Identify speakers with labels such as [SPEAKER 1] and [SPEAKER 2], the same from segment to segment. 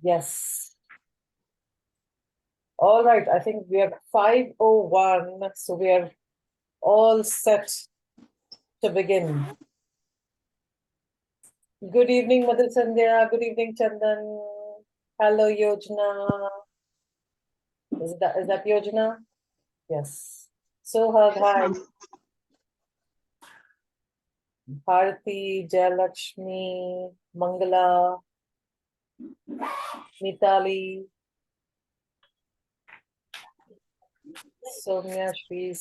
[SPEAKER 1] Yes. All right. I think we are 5:01, so we are all set to begin. Good evening, Madhu Sandhya. Good evening, Chandan. Hello, Yojana. Is that Yojana? Yes. So, hi. Bharati, Jayalakshmi, Mangala, Mitali, Soumya, Shri,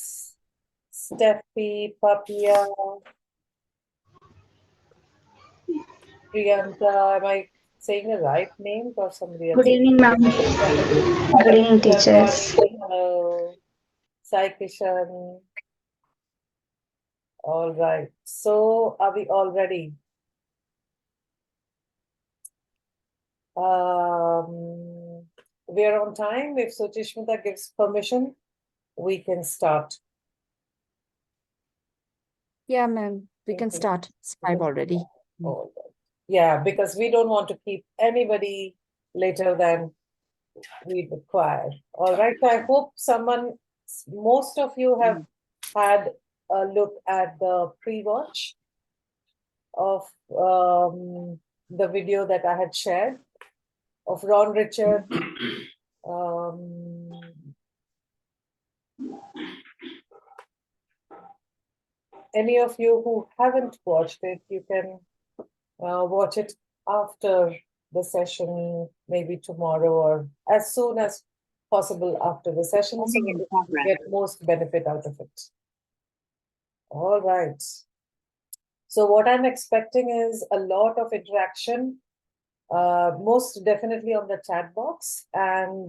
[SPEAKER 1] Steffi, Papia, Priyanka. Am I saying the right name or somebody else?
[SPEAKER 2] Good evening, ma'am. Good evening, teachers.
[SPEAKER 1] Hello, Sai Kishan. All right. So, are we all ready? We are on time. If Suchishmita gives permission, we can start.
[SPEAKER 3] Yeah, ma'am. We can start. It's 5 already.
[SPEAKER 1] All right. Yeah, because we don't want to keep anybody later than we require. All right. So I hope most of you have had a look at the pre-watch of the video that I had shared of Ron Richard. Any of you who haven't watched it, you can watch it after the session, maybe tomorrow or as soon as possible after the session, so you get most benefit out of it. All right. So what I'm expecting is a lot of interaction, most definitely on the chat box, and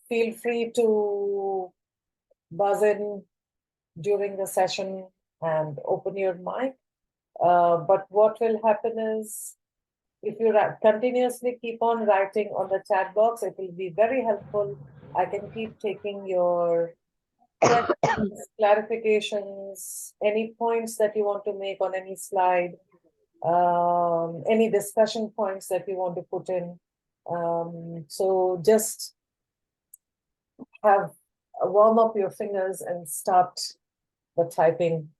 [SPEAKER 1] feel free to buzz in during the session and open your mic. But what will happen is, if you continuously keep on writing on the chat box, it will be very helpful. I can keep taking your questions, clarifications, any points that you want to make on any slide, any discussion points that you want to put in. So just warm up your fingers and start the typing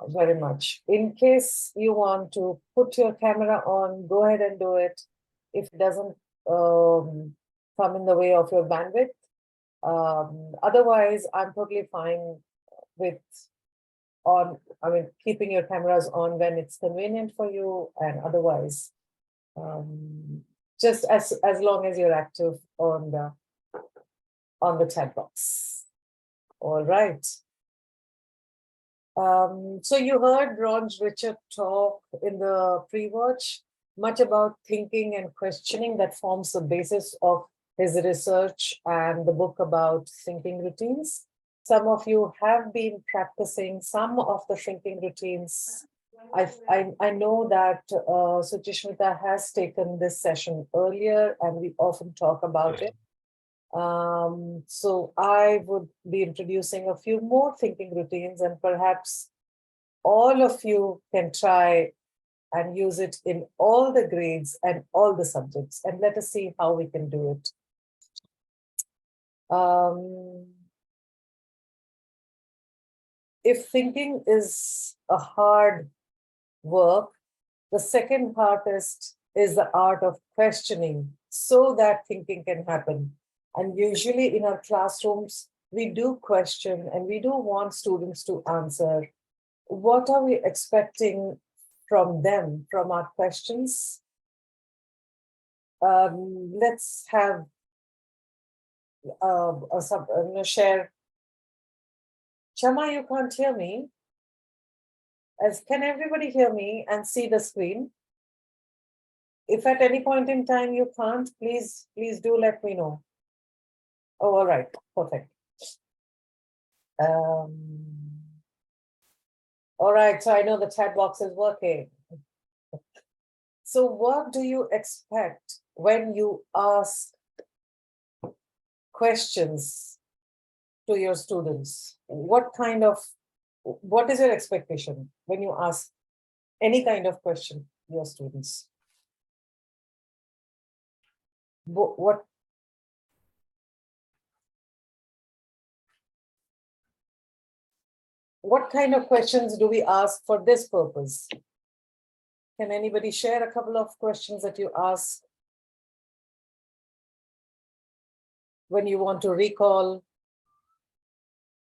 [SPEAKER 1] very much. In case you want to put your camera on, go ahead and do it. If it doesn't come in the way of your bandwidth. Otherwise, I'm totally fine with keeping your cameras on when it's convenient for you, and otherwise, just as long as you're active on the chat box. All right. So you heard Ron Richard talk in the pre-watch much about thinking and questioning that forms the basis of his research and the book about thinking routines. Some of you have been practicing some of the thinking routines. I know that Suchishmita has taken this session earlier, and we often talk about it. So I would be introducing a few more thinking routines, and perhaps all of you can try and use it in all the grades and all the subjects, and let us see how we can do it. If thinking is a hard work, the second hardest is the art of questioning so that thinking can happen. And usually in our classrooms, we do question and we do want students to answer. What are we expecting from them, from our questions? Let's have share. Chama, you can't hear me. Can everybody hear me and see the screen? If at any point in time you can't, please do let me know. Oh, all right, perfect. All right, so I know the chat box is working. So what do you expect when you ask questions to your students? What is your expectation when you ask any kind of question to your students? What kind of questions do we ask for this purpose? Can anybody share a couple of questions that you ask when you want to recall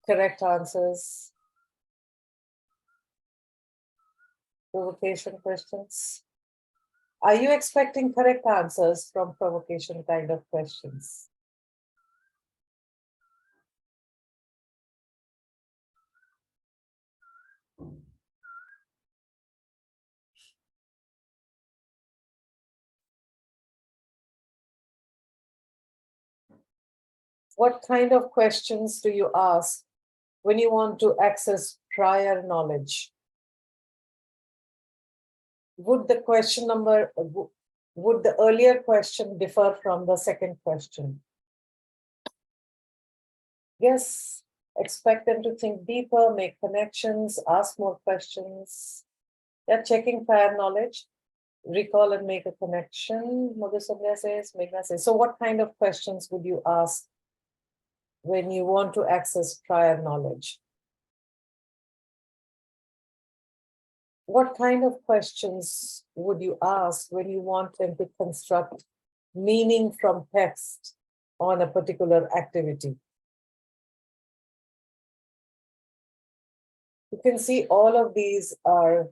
[SPEAKER 1] correct answers? Provocation questions. Are you expecting correct answers from provocation kind of questions? What kind of questions do you ask when you want to access prior knowledge? Would the question number, would the earlier question differ from the second question? Yes, expect them to think deeper, make connections, ask more questions. They're checking prior knowledge, recall and make a connection. Madhusudhya says, Meghna says. So what kind of questions would you ask when you want to access prior knowledge? What kind of questions would you ask when you want them to construct meaning from text on a particular activity? You can see all of these are,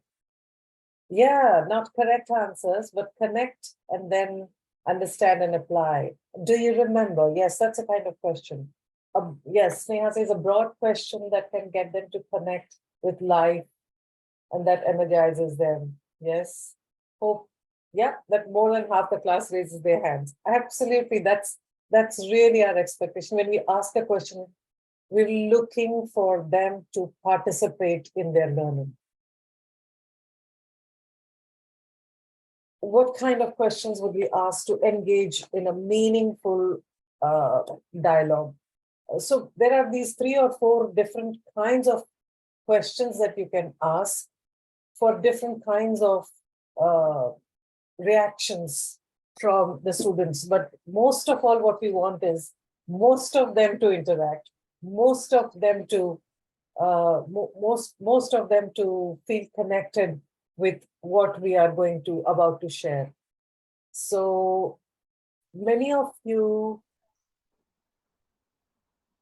[SPEAKER 1] yeah, not correct answers, but connect and then understand and apply. Do you remember? Yes, that's a kind of question. Yes, Sneha says a broad question that can get them to connect with life and that energizes them. Yes. Hope, yeah, that more than half the class raises their hands. Absolutely, that's really our expectation. When we ask a question, we're looking for them to participate in their learning. What kind of questions would we ask to engage in a meaningful dialogue? So there are these 3 or 4 different kinds of questions that you can ask for different kinds of reactions from the students. But most of all, what we want is most of them to interact, most of them to most of them to feel connected with what we are about to share. So many of you.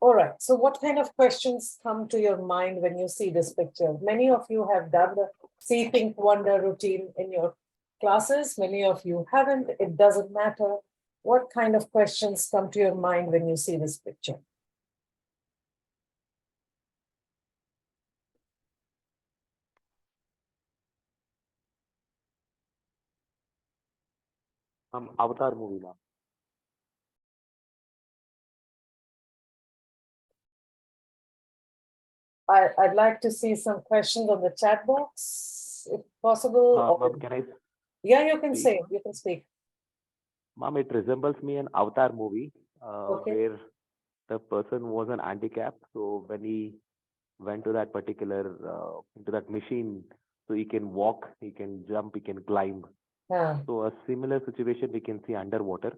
[SPEAKER 1] All right, so what kind of questions come to your mind when you see this picture? Many of you have done the See, Think, Wonder routine in your classes. Many of you haven't. It doesn't matter. What kind of questions come to your mind when you see this picture?
[SPEAKER 4] Avatar movie, ma'am.
[SPEAKER 1] I'd like to see some questions on the chat box, if possible.
[SPEAKER 4] Ma'am, can I?
[SPEAKER 1] Yeah, you can
[SPEAKER 4] speak?
[SPEAKER 1] say, you can speak.
[SPEAKER 4] Ma'am, it resembles me an Avatar movie
[SPEAKER 1] Okay.
[SPEAKER 4] where the person was an handicap. So when he went to that particular into that machine, so he can walk, he can jump, he can climb.
[SPEAKER 1] Yeah.
[SPEAKER 4] So a similar situation we can see underwater.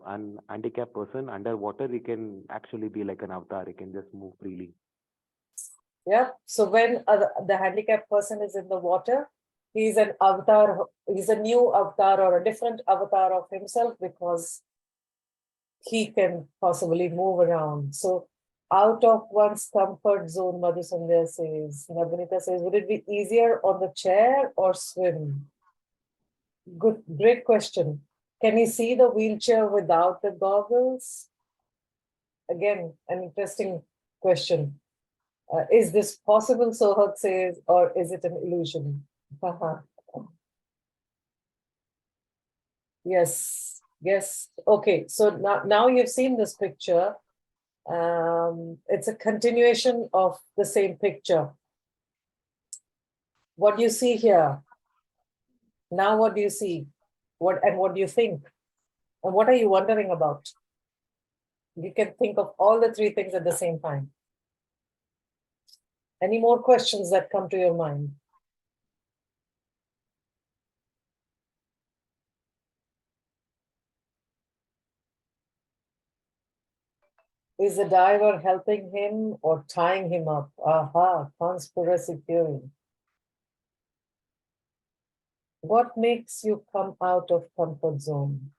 [SPEAKER 4] An handicapped person underwater, he can actually be like an avatar. He can just move freely.
[SPEAKER 1] Yeah. So when the handicapped person is in the water, he's an avatar. He's a new avatar or a different avatar of himself because he can possibly move around. So out of one's comfort zone, Madhusudhya says, Nivedita says, would it be easier on the chair or swim? Good, great question. Can you see the wheelchair without the goggles? Again, an interesting question. Is this possible, Sohag says, or is it an illusion? Yes, yes. Okay, so now you've seen this picture. It's a continuation of the same picture. What do you see here? Now what do you see? What do you think? And what are you wondering about? You can think of all the 3 things at the same time. Any more questions that come to your mind? Is the diver helping him or tying him up? Aha, conspiracy theory. What makes you come out of comfort zone?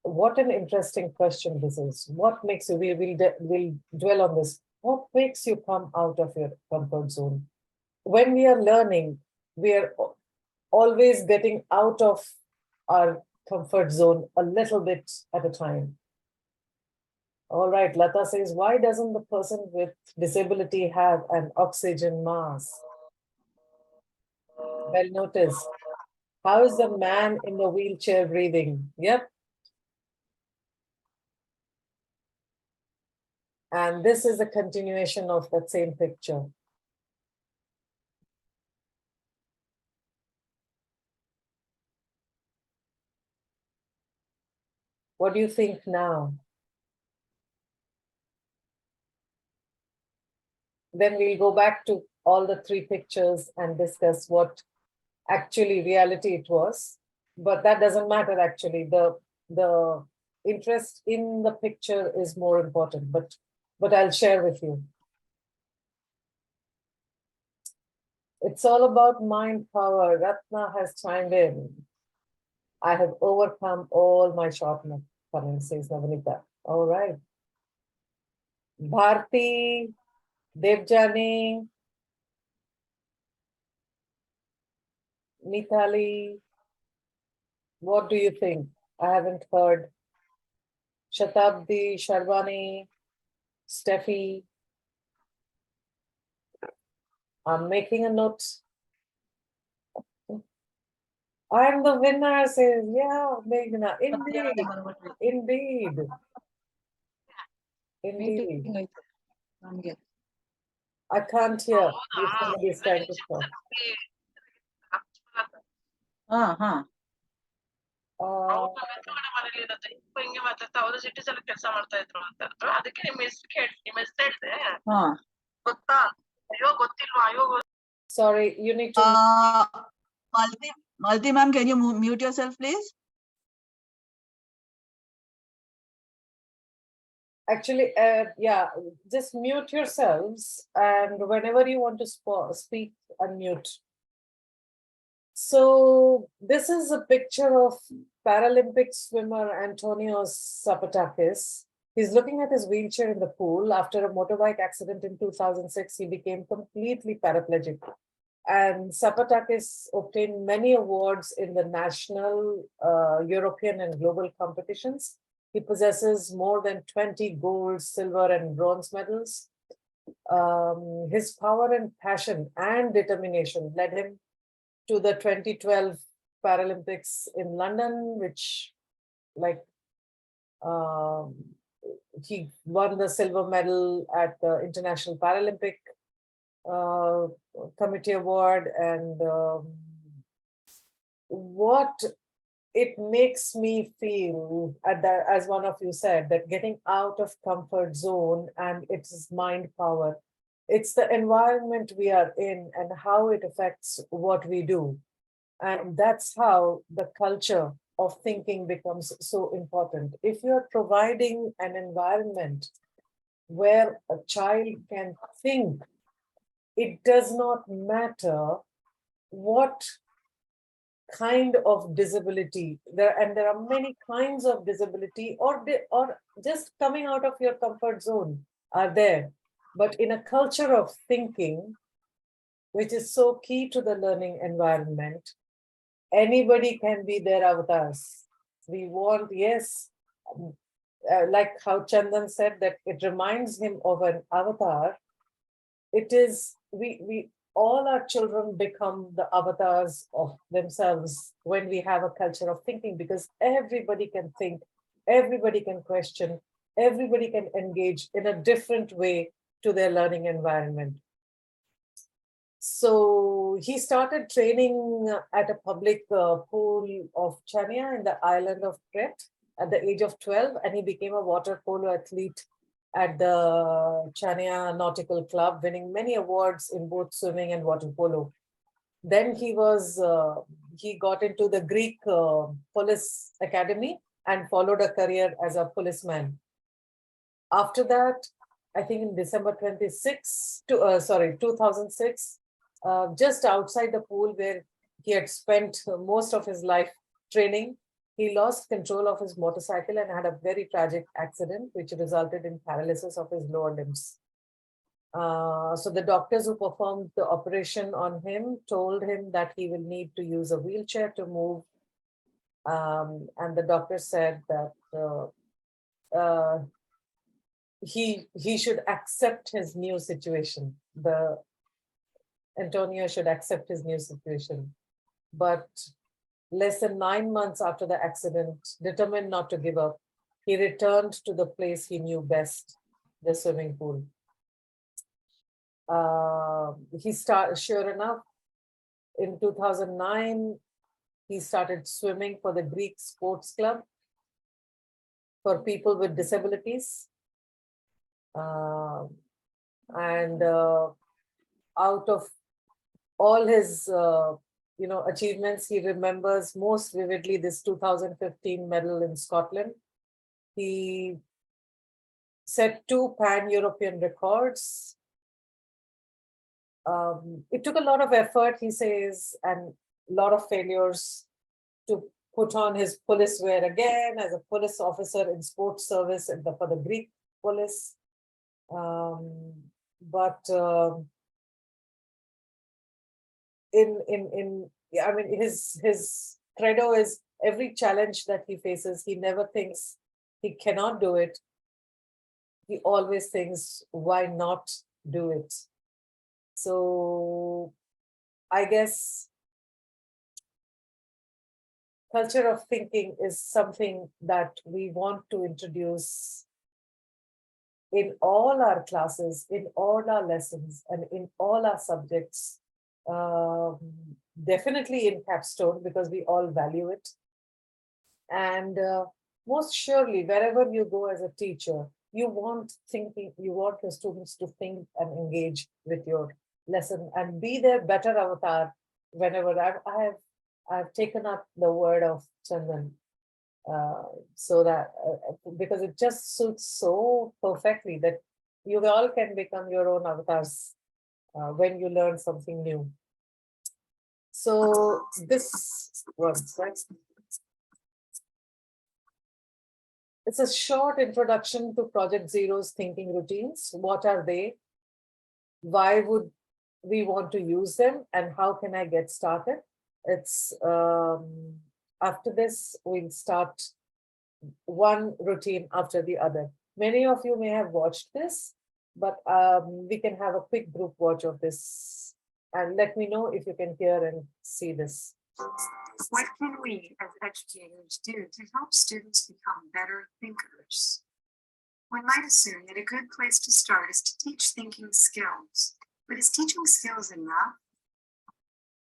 [SPEAKER 1] What an interesting question this is. What makes you, we'll dwell on this. What makes you come out of your comfort zone? When we are learning, we are always getting out of our comfort zone a little bit at a time. All right, Lata says, why doesn't the person with disability have an oxygen mask? Well noticed. How is the man in the wheelchair breathing? Yep. And this is a continuation of that same picture. What do you think now? Then we'll go back to all the three pictures and discuss what actually reality it was. But that doesn't matter actually. The interest in the picture is more important, but I'll share with you. It's all about mind power. Ratna has chimed in. I have overcome all my shortcomings, says Nivedita. All right. Bharti, Devjani, Mithali, what do you think? I haven't heard. Shatabdi, Sharvani, Steffi. I'm making a note. I'm the winner, says, yeah, Meghna. Indeed, indeed. Indeed. I can't hear if somebody is trying to talk. Sorry, you need to.
[SPEAKER 5] Malti ma'am, can you mute yourself, please?
[SPEAKER 1] Actually, yeah, just mute yourselves, and whenever you want to speak, unmute. So this is a picture of Paralympic swimmer Antonios Zapatakis. He's looking at his wheelchair in the pool. After a motorbike accident in 2006, he became completely paraplegic. And Zapatakis obtained many awards in the national, European and global competitions. He possesses more than 20 gold, silver, and bronze medals. His power and passion and determination led him to the 2012 Paralympics in London, which he won the silver medal at the International Paralympic Committee Award. And what it makes me feel, as one of you said, that getting out of comfort zone, and it's mind power. It's the environment we are in and how it affects what we do. And that's how the culture of thinking becomes so important. If you're providing an environment where a child can think, it does not matter what kind of disability there are many kinds of disability or just coming out of your comfort zone are there. But in a culture of thinking, which is so key to the learning environment, anybody can be their avatars. We want, yes, like how Chandan said, that it reminds him of an avatar. It is, we all our children become the avatars of themselves when we have a culture of thinking, because everybody can think, everybody can question, everybody can engage in a different way to their learning environment. So he started training at a public pool of Chania in the island of Crete at the age of 12, and he became a water polo athlete at the Chania Nautical Club, winning many awards in both swimming and water polo. Then he got into the Greek Police Academy, and followed a career as a policeman. After that, I think in December 2006, just outside the pool where he had spent most of his life training, he lost control of his motorcycle and had a very tragic accident, which resulted in paralysis of his lower limbs. So the doctors who performed the operation on him told him that he will need to use a wheelchair to move. And the doctor said that he should accept his new situation. Antonio should accept his new situation. But less than 9 months after the accident, determined not to give up, he returned to the place he knew best, the swimming pool. Sure enough, in 2009, he started swimming for the Greek Sports Club for people with disabilities. And out of all his achievements, he remembers most vividly this 2015 medal in Scotland. He set 2 pan-European records. It took a lot of effort, he says, and a lot of failures to put on his police wear again as a police officer in sports service for the Greek police. His credo is every challenge that he faces, he never thinks he cannot do it. He always thinks, why not do it? So I guess culture of thinking is something that we want to introduce in all our classes, in all our lessons, and in all our subjects. Definitely in Capstone, because we all value it. And most surely, wherever you go as a teacher, you want your students to think and engage with your lesson and be their better avatar. Whenever I've taken up the word of Chandan, so that because it just suits so perfectly that you all can become your own avatars when you learn something new. So this was right. It's a short introduction to Project Zero's thinking routines. What are they? Why would we want to use them? And how can I get started? It's after this, we'll start one routine after the other. Many of you may have watched this, but we can have a quick group watch of this. And let me know if you can hear and see this.
[SPEAKER 6] What can we as educators do to help students become better thinkers? One might assume that a good place to start is to teach thinking skills, but is teaching skills enough?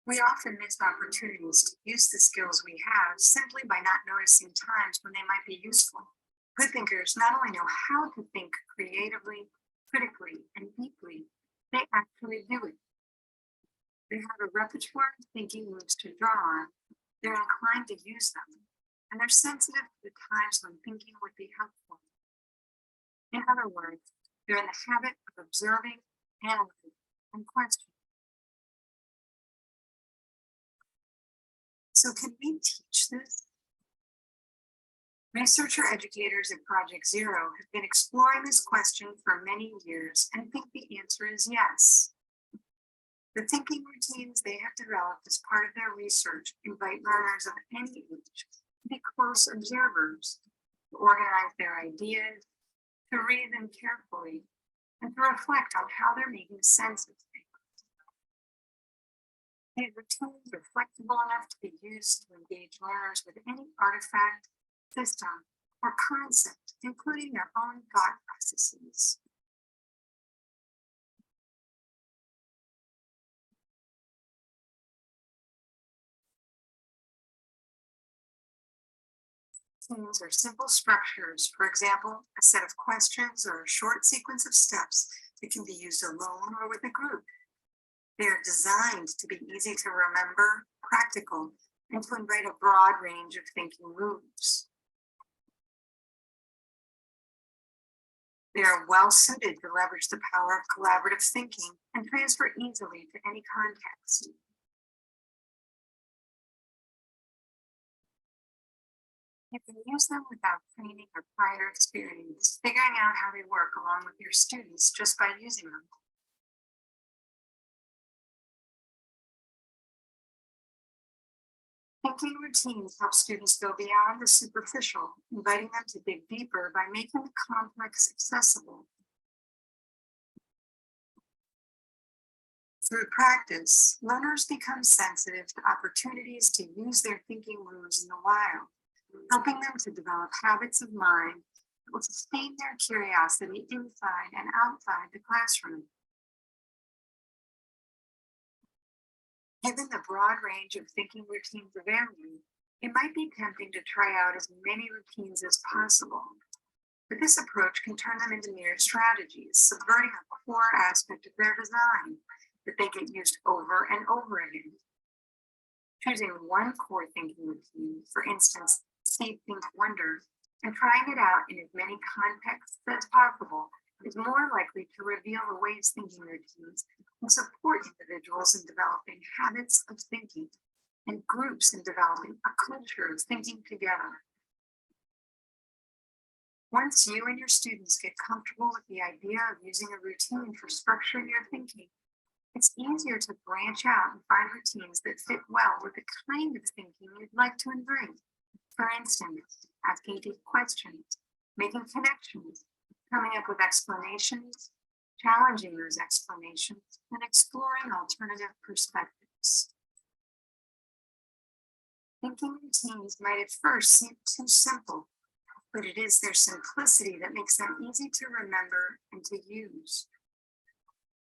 [SPEAKER 6] We often miss opportunities to use the skills we have simply by not noticing times when they might be useful. Good thinkers not only know how to think creatively, critically, and deeply, they actually do it. They have a repertoire of thinking moves to draw on. They're inclined to use them, and they're sensitive to the times when thinking would be helpful. In other words, they're in the habit of observing, analyzing, and questioning. So can we teach this? Researcher educators at Project Zero have been exploring this question for many years and think the answer is yes. The thinking routines they have developed as part of their research invite learners of any age to be close observers, to organize their ideas, to read them carefully, and to reflect on how they're making sense of things. These routines are flexible enough to be used to engage learners with any artifact, system, or concept, including their own thought processes. Routines are simple structures, for example, a set of questions or a short sequence of steps that can be used alone or with a group. They are designed to be easy to remember, practical, and to invite a broad range of thinking moves. They are well suited to leverage the power of collaborative thinking and transfer easily to any context. You can use them without training or prior experience, figuring out how they work along with your students just by using them. Thinking routines help students go beyond the superficial, inviting them to dig deeper by making the complex accessible. Through practice, learners become sensitive to opportunities to use their thinking moves in the wild, helping them to develop habits of mind that will sustain their curiosity inside and outside the classroom. Given the broad range of thinking routines available, it might be tempting to try out as many routines as possible. But this approach can turn them into mere strategies, subverting a core aspect of their design that they get used over and over again. Choosing one core thinking routine, for instance, see, think, wonder, and trying it out in as many contexts as possible is more likely to reveal the ways thinking routines can support individuals in developing habits of thinking and groups in developing a culture of thinking together. Once you and your students get comfortable with the idea of using a routine for structuring your thinking, it's easier to branch out and find routines that fit well with the kind of thinking you'd like to embrace. For instance, asking deep questions, making connections, coming up with explanations, challenging those explanations, and exploring alternative perspectives. Thinking routines might at first seem too simple, but it is their simplicity that makes them easy to remember and to use.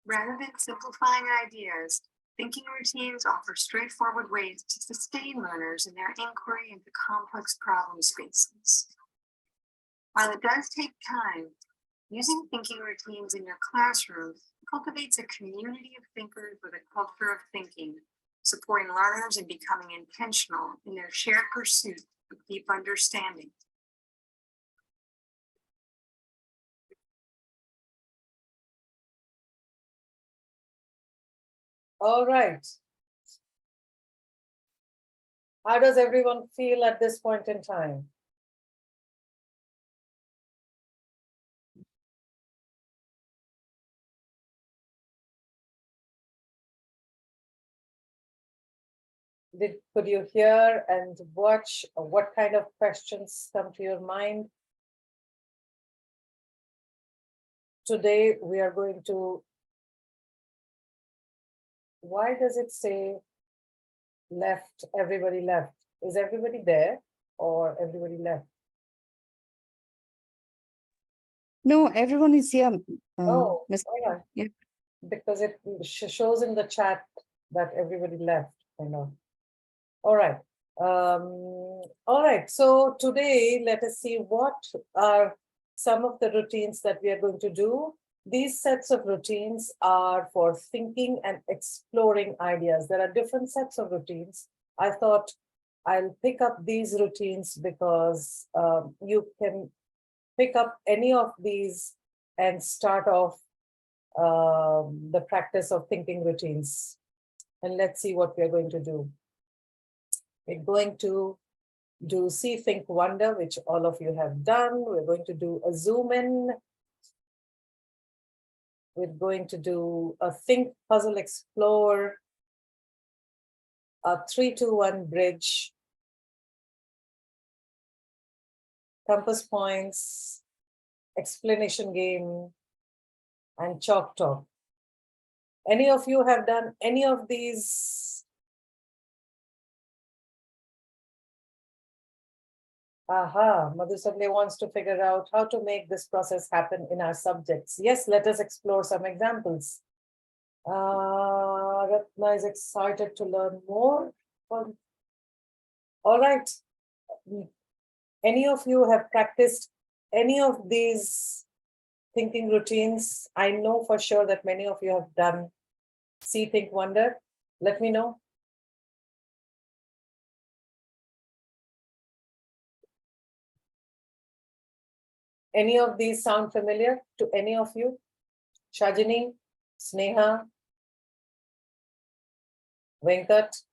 [SPEAKER 6] Rather than simplifying ideas, thinking routines offer straightforward ways to sustain learners in their inquiry into complex problem spaces. While it does take time, using thinking routines in your classroom cultivates a community of thinkers with a culture of thinking, supporting learners in becoming intentional in their shared pursuit of deep understanding.
[SPEAKER 1] All right. How does everyone feel at this point in time? Could you hear and watch what kind of questions come to your mind? Today we are going to, why does it say left, everybody left? Is everybody there or everybody left?
[SPEAKER 3] No, everyone is here.
[SPEAKER 1] Oh,
[SPEAKER 3] Miss.
[SPEAKER 1] all right.
[SPEAKER 3] Yeah.
[SPEAKER 1] Because it shows in the chat that everybody left, I know. All right. All right. So today, let us see what are some of the routines that we are going to do. These sets of routines are for thinking and exploring ideas. There are different sets of routines. I thought I'll pick up these routines because you can pick up any of these and start off the practice of thinking routines. And let's see what we're going to do. We're going to do see, think, wonder, which all of you have done. We're going to do a zoom in. We're going to do a think, puzzle, explore, a 3-2-1 bridge, compass points, explanation game, and chalk talk. Any of you have done any of these? Aha, Madhusable wants to figure out how to make this process happen in our subjects. Yes, let us explore some examples. Ratna is excited to learn more. All right. Any of you have practiced any of these thinking routines? I know for sure that many of you have done see, think, wonder. Let me know. Any of these sound familiar to any of you? Shajini, Sneha, Venkat?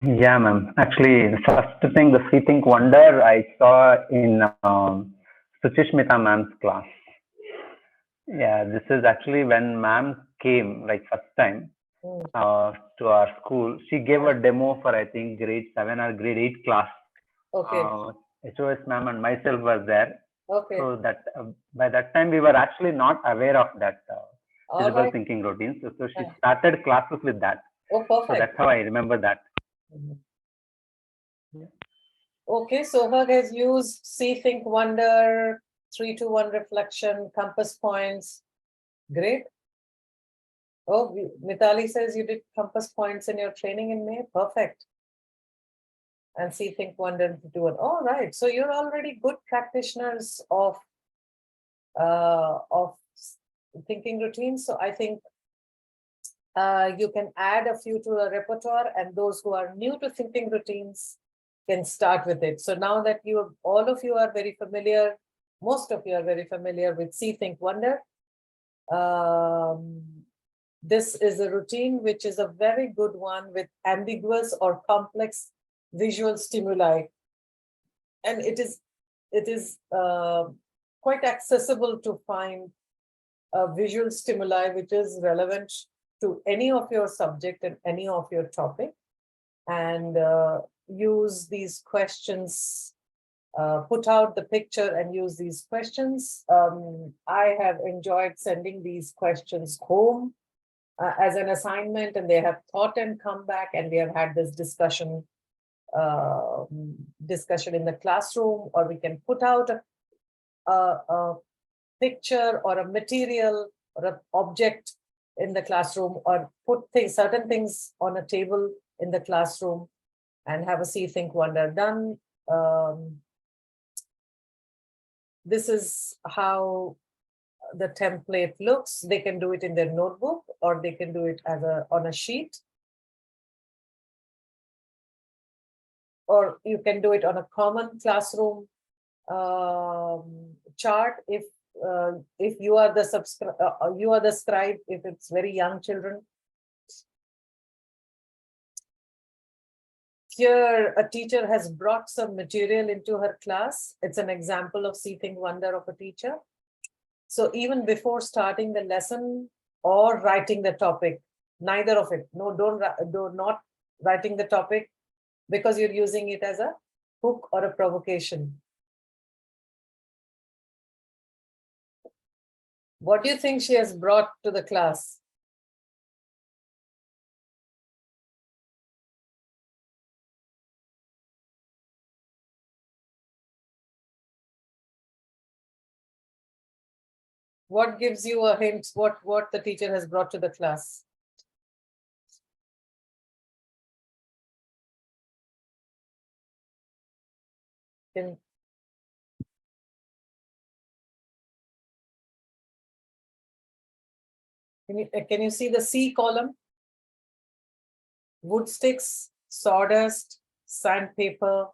[SPEAKER 7] Yeah, ma'am. Actually, the first thing, the See Think Wonder, I saw in Suchishmita ma'am's class. Yeah, this is actually when ma'am came, like first time to our school. She gave a demo for, I think, grade 7 or grade 8 class.
[SPEAKER 1] Okay,
[SPEAKER 7] HOS ma'am and myself was there.
[SPEAKER 1] okay.
[SPEAKER 7] So that by that time we were actually not aware of that
[SPEAKER 1] All
[SPEAKER 7] visible
[SPEAKER 1] right.
[SPEAKER 7] thinking routine. So she
[SPEAKER 1] Yeah.
[SPEAKER 7] started classes with that.
[SPEAKER 1] Oh,
[SPEAKER 7] So
[SPEAKER 1] perfect.
[SPEAKER 7] that's how I remember that.
[SPEAKER 1] Okay, so Sohag has used See, Think, Wonder, 3 to 1 reflection, compass points. Great. Oh, Mitali says you did compass points in your training in May. Perfect. And See, Think, Wonder, 3 to 1. All right. So you're already good practitioners of thinking routines. So I think you can add a few to a repertoire, and those who are new to thinking routines can start with it. So now that all of you are very familiar, most of you are very familiar with See, Think, Wonder. This is a routine which is a very good one with ambiguous or complex visual stimuli. And it is quite accessible to find a visual stimuli which is relevant to any of your subject and any of your topic, and use these questions, put out the picture and use these questions. I have enjoyed sending these questions home as an assignment, and they have thought and come back, and we have had this discussion in the classroom, or we can put out a picture or a material or an object in the classroom, or put certain things on a table in the classroom and have a See, Think, Wonder done. This is how the template looks. They can do it in their notebook, or they can do it on a sheet, or you can do it on a common classroom chart if you are the scribe, if it's very young children. Here, a teacher has brought some material into her class. It's an example of See, Think, Wonder of a teacher. So even before starting the lesson or writing the topic, neither of it. No, do not writing the topic, because you're using it as a hook or a provocation. What do you think she has brought to the class? What gives you a hint what the teacher has brought to the class? Can you see the C column? Wood sticks, sawdust, sandpaper,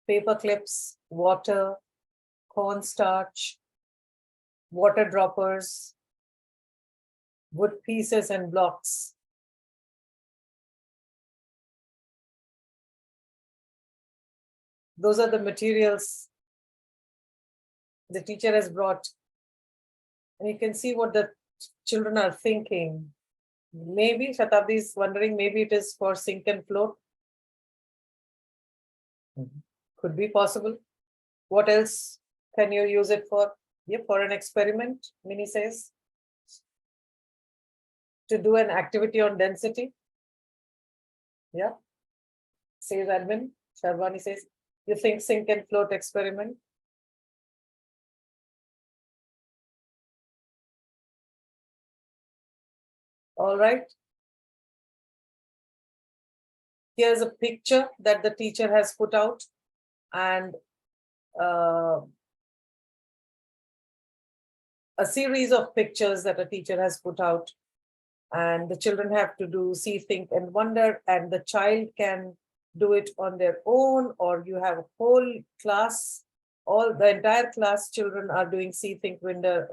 [SPEAKER 1] paper clips, water, cornstarch, water droppers, wood pieces and blocks. Those are the materials the teacher has brought. And you can see what the children are thinking. Maybe Shatabdi is wondering, maybe it is for sink and float. Could be possible. What else can you use it for? Yeah, for an experiment, Mini says. To do an activity on density. Yeah. Says admin. Sharvani says, you think sink and float experiment? All right. Here's a picture that the teacher has put out, and a series of pictures that a teacher has put out, and the children have to do See, Think, and Wonder, and the child can do it on their own, or you have a whole class, all the entire class children are doing see, think, wonder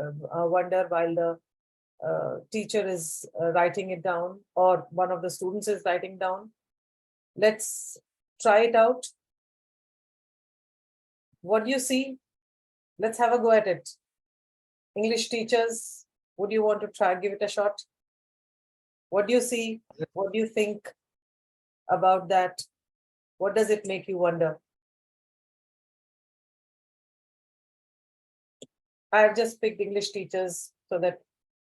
[SPEAKER 1] while the teacher is writing it down, or one of the students is writing down. Let's try it out. What do you see? Let's have a go at it. English teachers, would you want to try, give it a shot? What do you see? What do you think about that? What does it make you wonder? I've just picked English teachers so that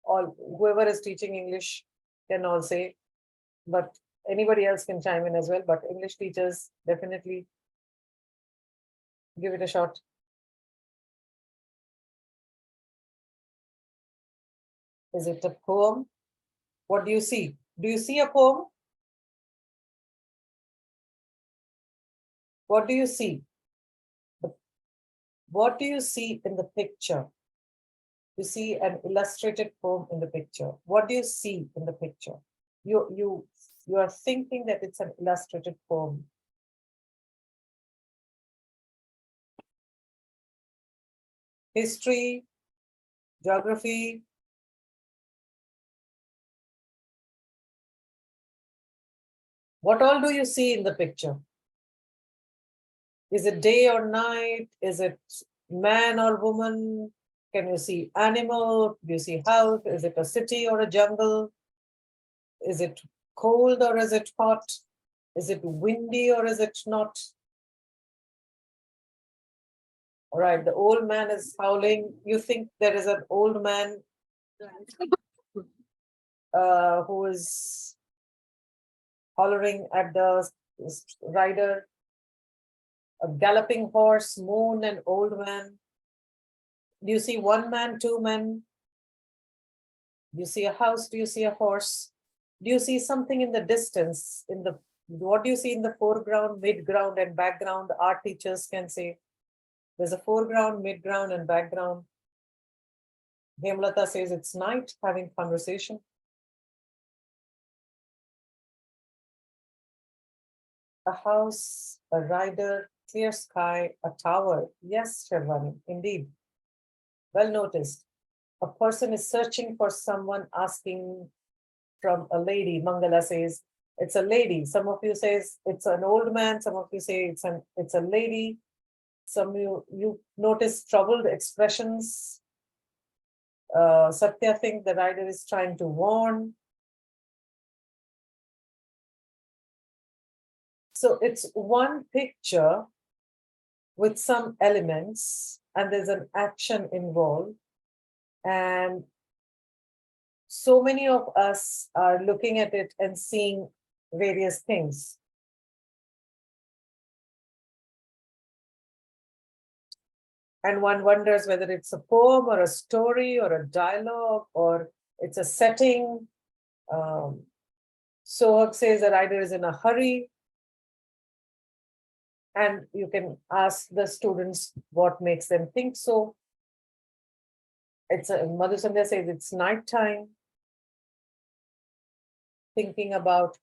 [SPEAKER 1] whoever is teaching English can all say, but anybody else can chime in as well. But English teachers, definitely give it a shot. Is it a poem? What do you see? Do you see a poem? What do you see? What do you see in the picture? You see an illustrated poem in the picture. What do you see in the picture? You are thinking that it's an illustrated poem. History, geography. What all do you see in the picture? Is it day or night? Is it man or woman? Can you see animal? Do you see house? Is it a city or a jungle? Is it cold or is it hot? Is it windy or is it not? All right, the old man is howling. You think there is an old man who is hollering at the rider, a galloping horse, moon, and old man. Do you see one man, two men? Do you see a house? Do you see a horse? Do you see something in the distance? What do you see in the foreground, midground, and background? Art teachers can say there's a foreground, midground, and background. Hemlata says it's night, having conversation. A house, a rider, clear sky, a tower. Yes, Sherwani, indeed. Well noticed. A person is searching for someone, asking from a lady. Mangala says it's a lady. Some of you says it's an old man. Some of you say it's a lady. Some you notice troubled expressions. Satya think the rider is trying to warn. So it's one picture with some elements, and there's an action involved. And so many of us are looking at it and seeing various things. And one wonders whether it's a poem or a story or a dialogue or it's a setting. Sohag says the rider is in a hurry. And you can ask the students what makes them think so. Madhu Sandhya says it's nighttime. Thinking about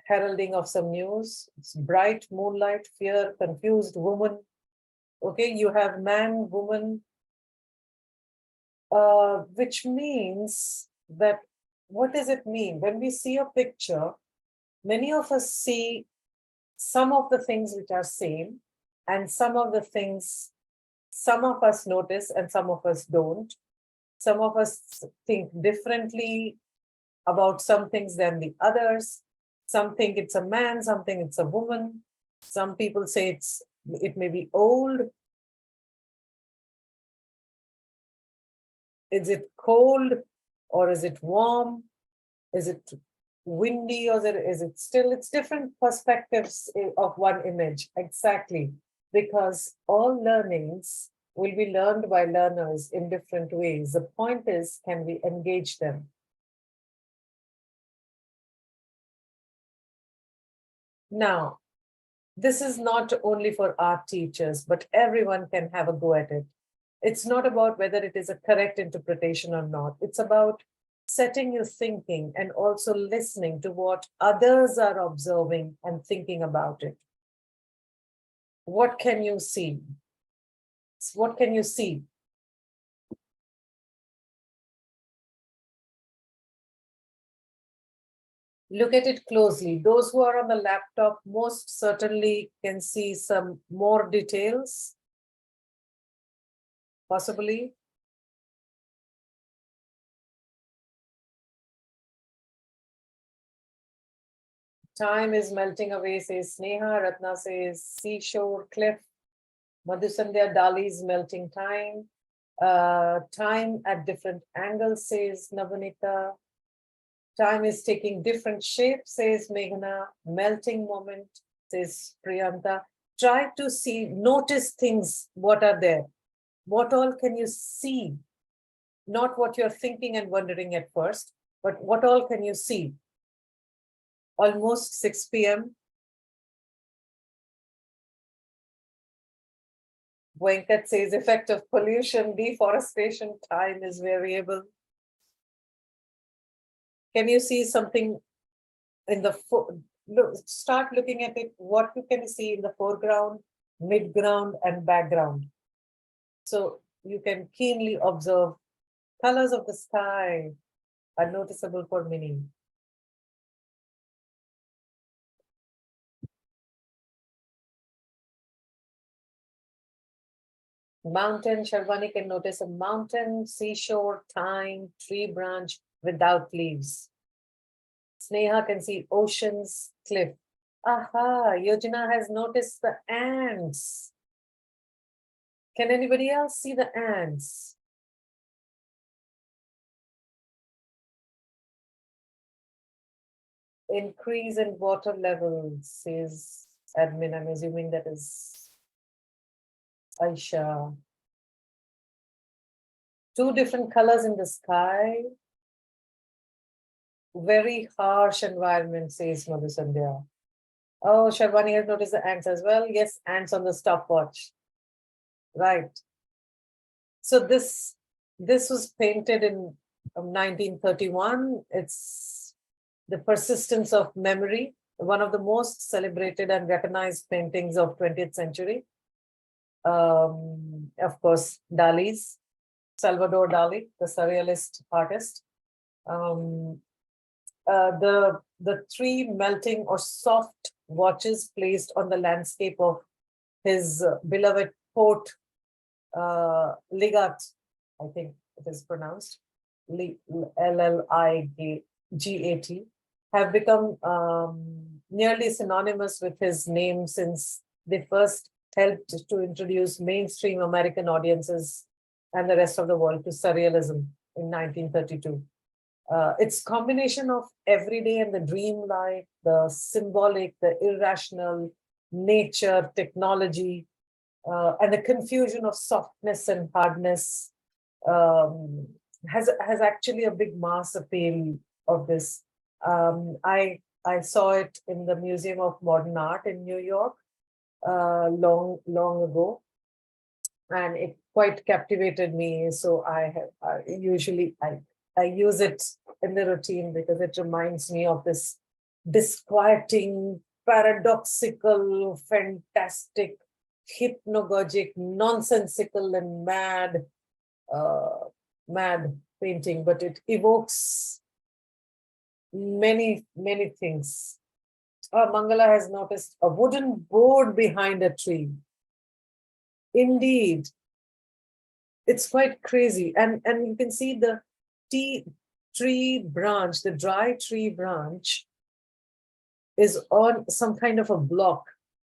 [SPEAKER 1] heralding of some news. It's bright moonlight, fear, confused woman. Okay, you have man, woman, which means that, what does it mean? When we see a picture, many of us see some of the things which are same, and some of the things, some of us notice and some of us don't. Some of us think differently about some things than the others. Some think it's a man, some think it's a woman. Some people say it may be old. Is it cold or is it warm? Is it windy or is it still? It's different perspectives of one image. Exactly. Because all learnings will be learned by learners in different ways. The point is, can we engage them? Now, this is not only for art teachers, but everyone can have a go at it. It's not about whether it is a correct interpretation or not. It's about setting your thinking and also listening to what others are observing and thinking about it. What can you see? What can you see? Look at it closely. Those who are on the laptop most certainly can see some more details, possibly. Time is melting away, says Sneha. Ratna says seashore, cliff. Madhusandhya, Dali's melting time. Time at different angles, says Navanita. Time is taking different shapes, says Meghna. Melting moment, says Priyanta. Try to see, notice things, what are there. What all can you see? Not what you're thinking and wondering at first, but what all can you see? Almost 6 p.m. Venkat says effect of pollution, deforestation, time is variable. Can you see something in the look, start looking at it, what you can see in the foreground, midground, and background. So you can keenly observe colors of the sky are noticeable for many. Mountain, Sharvani can notice a mountain, seashore, time, tree branch without leaves. Sneha can see oceans, cliff. Aha, Yojana has noticed the ants. Can anybody else see the ants? Increase in water levels, says admin. I'm assuming that is Aisha. 2 different colors in the sky. Very harsh environment, says Madhusandhya. Oh, Sharvani has noticed the ants as well. Yes, ants on the stopwatch. Right. So this was painted in 1931. It's the persistence of memory, one of the most celebrated and recognized paintings of 20th century. Of course, Dali's, Salvador Dali, the surrealist artist. The 3 melting or soft watches placed on the landscape of his beloved port, Ligat, I think it is pronounced, Lligat, have become nearly synonymous with his name since they first helped to introduce mainstream American audiences and the rest of the world to surrealism in 1932. It's combination of everyday and the dreamlike, the symbolic, the irrational, nature, technology, and the confusion of softness and hardness has actually a big mass appeal of this. I saw it in the Museum of Modern Art in New York long ago, and it quite captivated me. So I usually use it in the routine because it reminds me of this disquieting, paradoxical, fantastic, hypnagogic, nonsensical, and mad painting, but it evokes many things. Mangala has noticed a wooden board behind a tree. Indeed, it's quite crazy, and you can see the tree branch, the dry tree branch is on some kind of a block.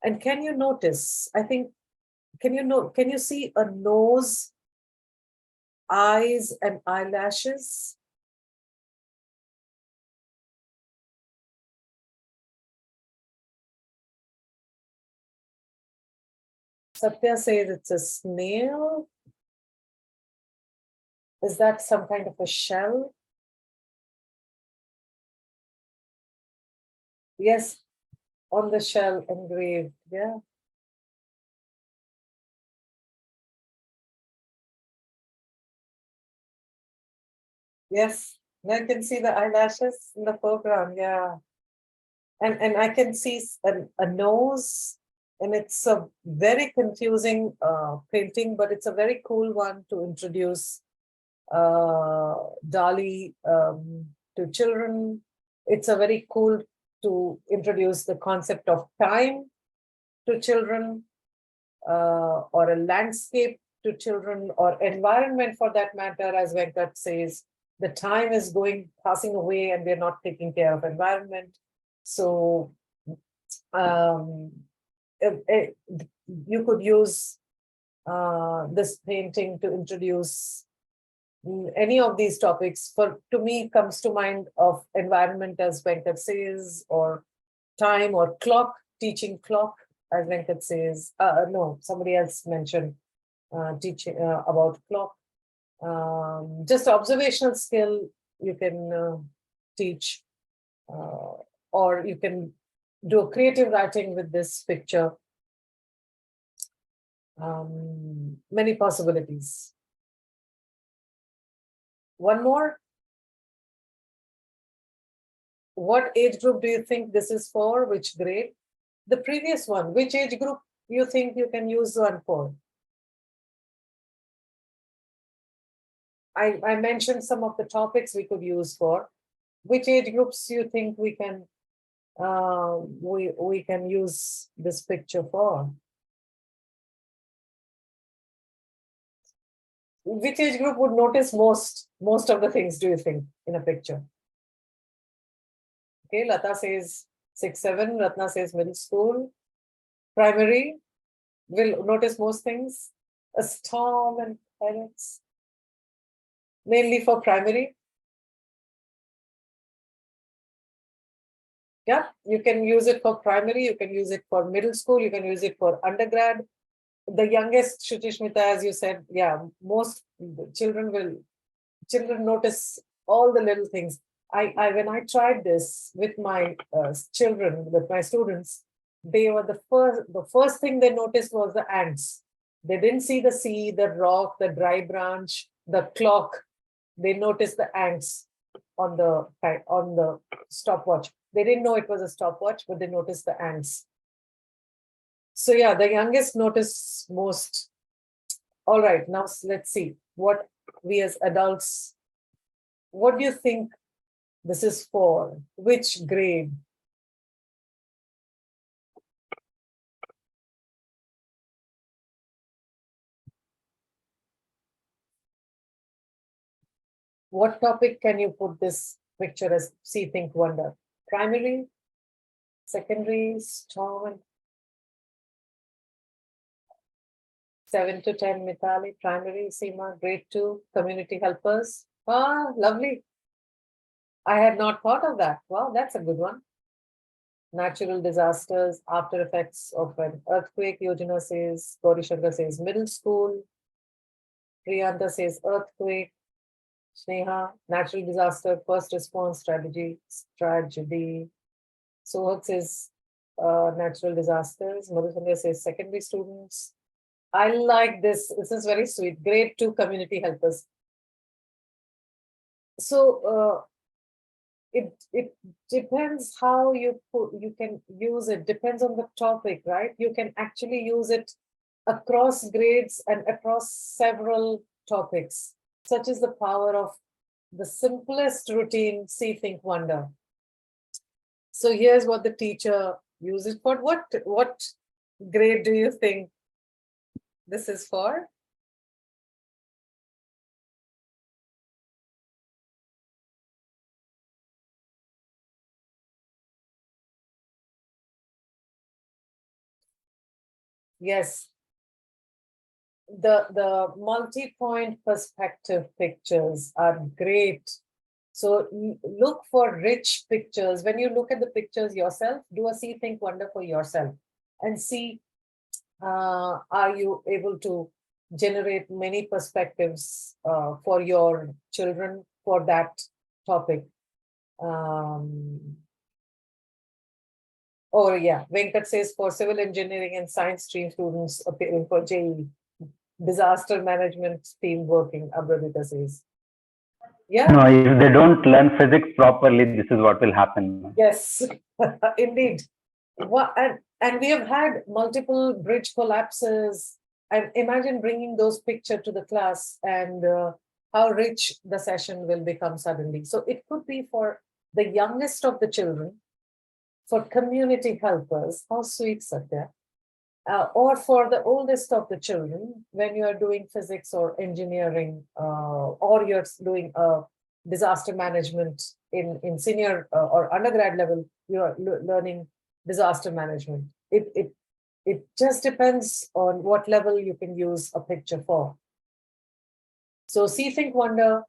[SPEAKER 1] And can you notice, I think, can you see a nose, eyes, and eyelashes? Satya says it's a snail. Is that some kind of a shell? Yes, on the shell engraved, yeah. Yes, I can see the eyelashes in the foreground, yeah. And I can see a nose, and it's a very confusing painting, but it's a very cool one to introduce Dali to children. It's a very cool to introduce the concept of time to children, or a landscape to children, or environment for that matter, as Venkat says. The time is passing away, and we're not taking care of environment. So you could use this painting to introduce any of these topics. To me, comes to mind of environment, as Venkat says, or time, or clock, teaching clock, as Venkat says. No, somebody else mentioned teaching about clock. Just observational skill you can teach, or you can do a creative writing with this picture. Many possibilities. One more. What age group do you think this is for? Which grade? The previous one, which age group you think you can use one for? I mentioned some of the topics we could use for. Which age groups you think we can we can use this picture for? Which age group would notice most of the things, do you think, in a picture? Okay, Lata says 6, 7, Ratna says middle school. Primary will notice most things. A storm and pirates. Mainly for primary. Yeah, you can use it for primary, you can use it for middle school, you can use it for undergrad. The youngest, Shrutishmita, as you said, yeah, most children notice all the little things. When I tried this with my children, with my students, they were the first thing they noticed was the ants. They didn't see the sea, the rock, the dry branch, the clock. They noticed the ants on the stopwatch. They didn't know it was a stopwatch, but they noticed the ants. So yeah, the youngest notice most. All right, now let's see what we as adults, what do you think this is for? Which grade? What topic can you put this picture as see, think, wonder? Primary, secondary, storm, 7 to 10, Mitali, primary, Seema, grade 2, community helpers. Ah, lovely. I had not thought of that. Wow, that's a good one. Natural disasters, after effects of an earthquake, Yojana says, Gauri Shankar says middle school, Priyanta says earthquake, Sneha, natural disaster, first response strategy. Sohak says natural disasters, Madhusandra says secondary students. I like this. This is very sweet. Grade 2 community helpers. So it depends how you can use it. Depends on the topic, right? You can actually use it across grades and across several topics. Such is the power of the simplest routine, see, think, wonder. So here's what the teacher uses for. What grade do you think this is for? Yes. The multi-point perspective pictures are great. So look for rich pictures. When you look at the pictures yourself, do a see, think, wonder for yourself and see, are you able to generate many perspectives for your children for that topic? Oh yeah, Venkat says for civil engineering and science stream students appearing for JEE. Disaster management team working, Abradita says. Yeah.
[SPEAKER 7] No, if they don't learn physics properly, this is what will happen.
[SPEAKER 1] Yes, indeed. And we have had multiple bridge collapses. And imagine bringing those pictures to the class and how rich the session will become suddenly. So it could be for the youngest of the children, for community helpers. How sweet, Satya. Or for the oldest of the children, when you are doing physics or engineering, or you're doing disaster management in senior or undergrad level, you're learning disaster management. It just depends on what level you can use a picture for. So see, think, wonder,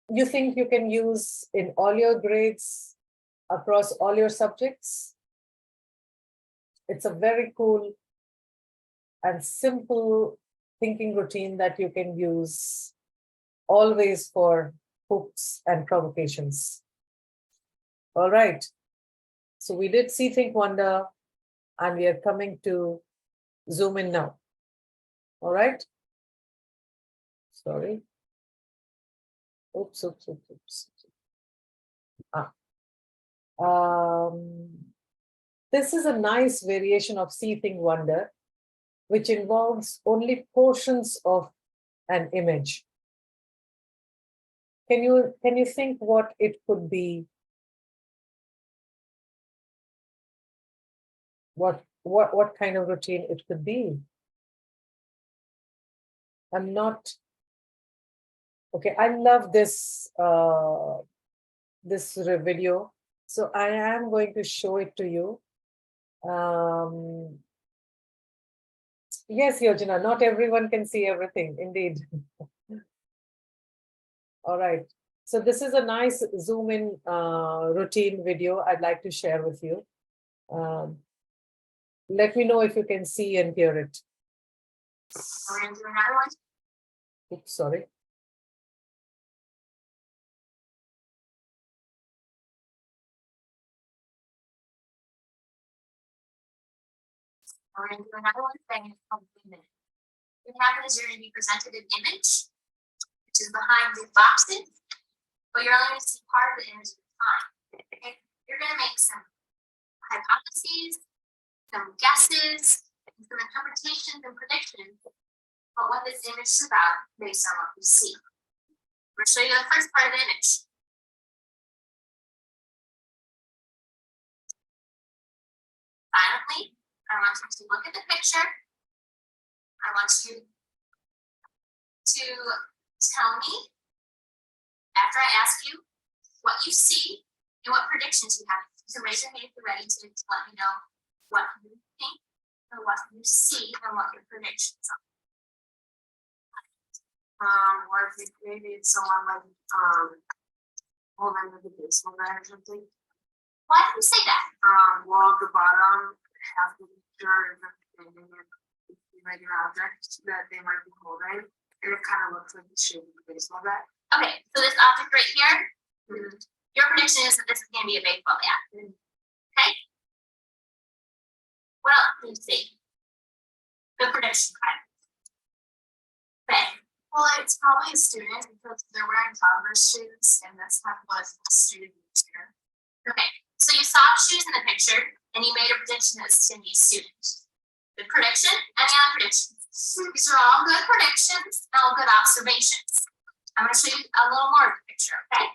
[SPEAKER 1] you think you can use in all your grades across all your subjects. It's a very cool and simple thinking routine that you can use always for hooks and provocations. All right. So we did see, think, wonder, and we are coming to zoom in now. All right. Sorry. Oops. This is a nice variation of see, think, wonder, which involves only portions of an image. Can you think what it could be? What kind of routine it could be? I'm not okay. I love this this video, so I am going to show it to you. Yes, Yojana, not everyone can see everything, indeed. All right. So this is a nice zoom in routine video I'd like to share with you. Let me know if you can see and hear it.
[SPEAKER 6] We're gonna do another one.
[SPEAKER 1] Oops, sorry.
[SPEAKER 6] We're gonna do another one thing in probably a minute. What happens is you're gonna be presented an image, which is behind the boxes, but you're only gonna see part of the image at a time. Okay? You're gonna make some hypotheses, some guesses, and some interpretations and predictions about what this image is about based on what you see. We're gonna show you the first part of the image. Silently, I want you to look at the picture. I want you to tell me, after I ask you, what you see and what predictions you have. So raise your hand if you're ready to let me know what you think and what you see and what your predictions are. Or if maybe it's someone like hold on with the baseball guy or something. Why do you say that? Well, at the bottom, half the picture is explaining like an object that they might be holding, and it kind of looks like the shape of a baseball bat. Okay, so this object right here, your prediction is that this is going to be a baseball bat. Okay. What else do you see? The prediction card. Okay. Well, it's probably a student because they're wearing Converse shoes, and that's not what a student is here. Okay, so you saw shoes in the picture, and you made a prediction that it's going to be a student. Good prediction. Any other predictions? These are all good predictions and all good observations. I'm going to show you a little more of the picture, okay?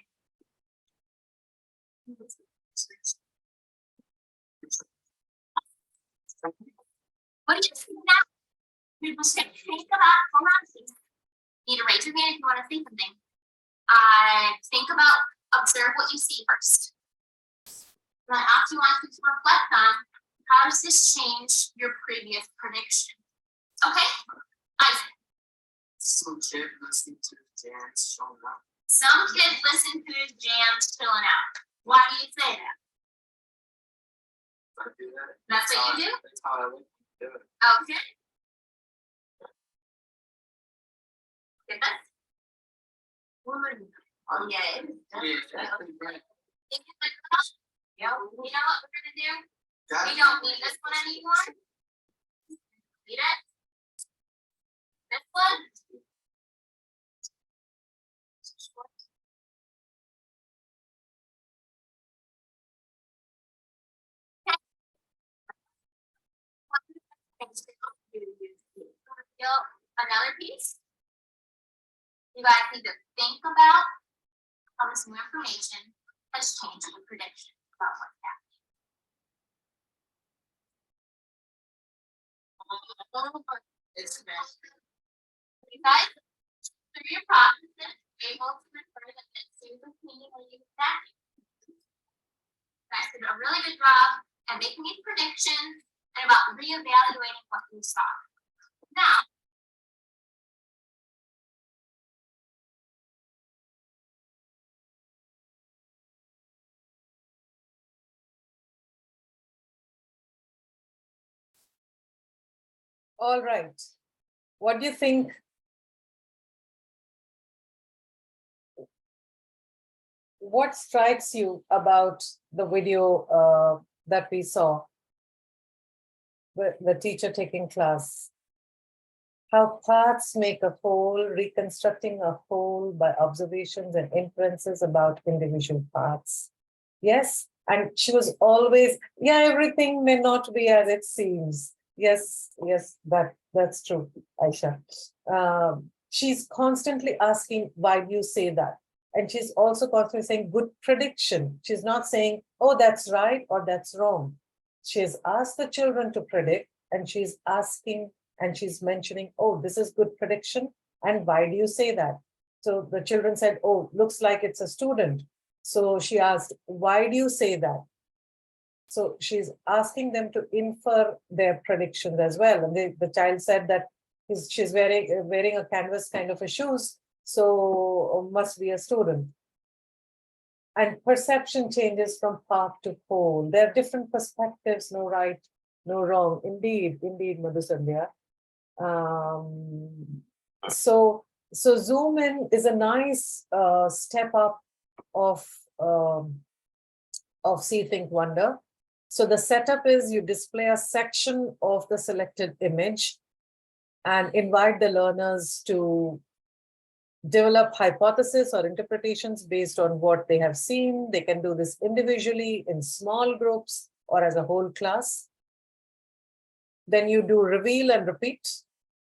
[SPEAKER 6] What do you think now? You're just going to think about, hold on, please. You need to raise your hand if you want to say something. Think about, observe what you see first. Then after you want to reflect on, how does this change your previous prediction? Okay, Isaac.
[SPEAKER 8] Some kid listening to the jams showing up.
[SPEAKER 6] Some kid listen to his jams chilling out. Why do you say that?
[SPEAKER 8] I do that.
[SPEAKER 6] That's what you do?
[SPEAKER 8] That's how I like to do it.
[SPEAKER 6] Okay. Get that? Oh, yeah, it is.
[SPEAKER 8] Yeah, that's pretty great.
[SPEAKER 6] Yeah, you know what we're gonna do?
[SPEAKER 8] Got
[SPEAKER 6] We
[SPEAKER 8] it.
[SPEAKER 6] don't need this one anymore. Need it? This one?
[SPEAKER 9] Another piece, you guys need to think about how this new information has changed your prediction about what's happening. You guys, through your processes, able to refer to the meaning when you that. You guys did a really good job at making these predictions and about reevaluating what you saw. Now,
[SPEAKER 1] All right. What do you think? What strikes you about the video that we saw? The teacher taking class. How parts make a whole, reconstructing a whole by observations and inferences about individual parts. Yes, and she was always, yeah, everything may not be as it seems. Yes, that's true, Aisha. She's constantly asking, why do you say that? And she's also constantly saying good prediction. She's not saying, oh, that's right or that's wrong. She's asked the children to predict, and she's asking and she's mentioning, oh, this is good prediction. And why do you say that? So the children said, oh, looks like it's a student. So she asked, why do you say that? So she's asking them to infer their predictions as well. And the child said that she's wearing a canvas kind of a shoes, so must be a student. And perception changes from part to whole. There are different perspectives, no right, no wrong. Indeed, Madhusandhya. So zoom in is a nice step up of See, Think, Wonder. So the setup is you display a section of the selected image and invite the learners to develop hypotheses or interpretations based on what they have seen. They can do this individually, in small groups, or as a whole class. Then you do reveal and repeat.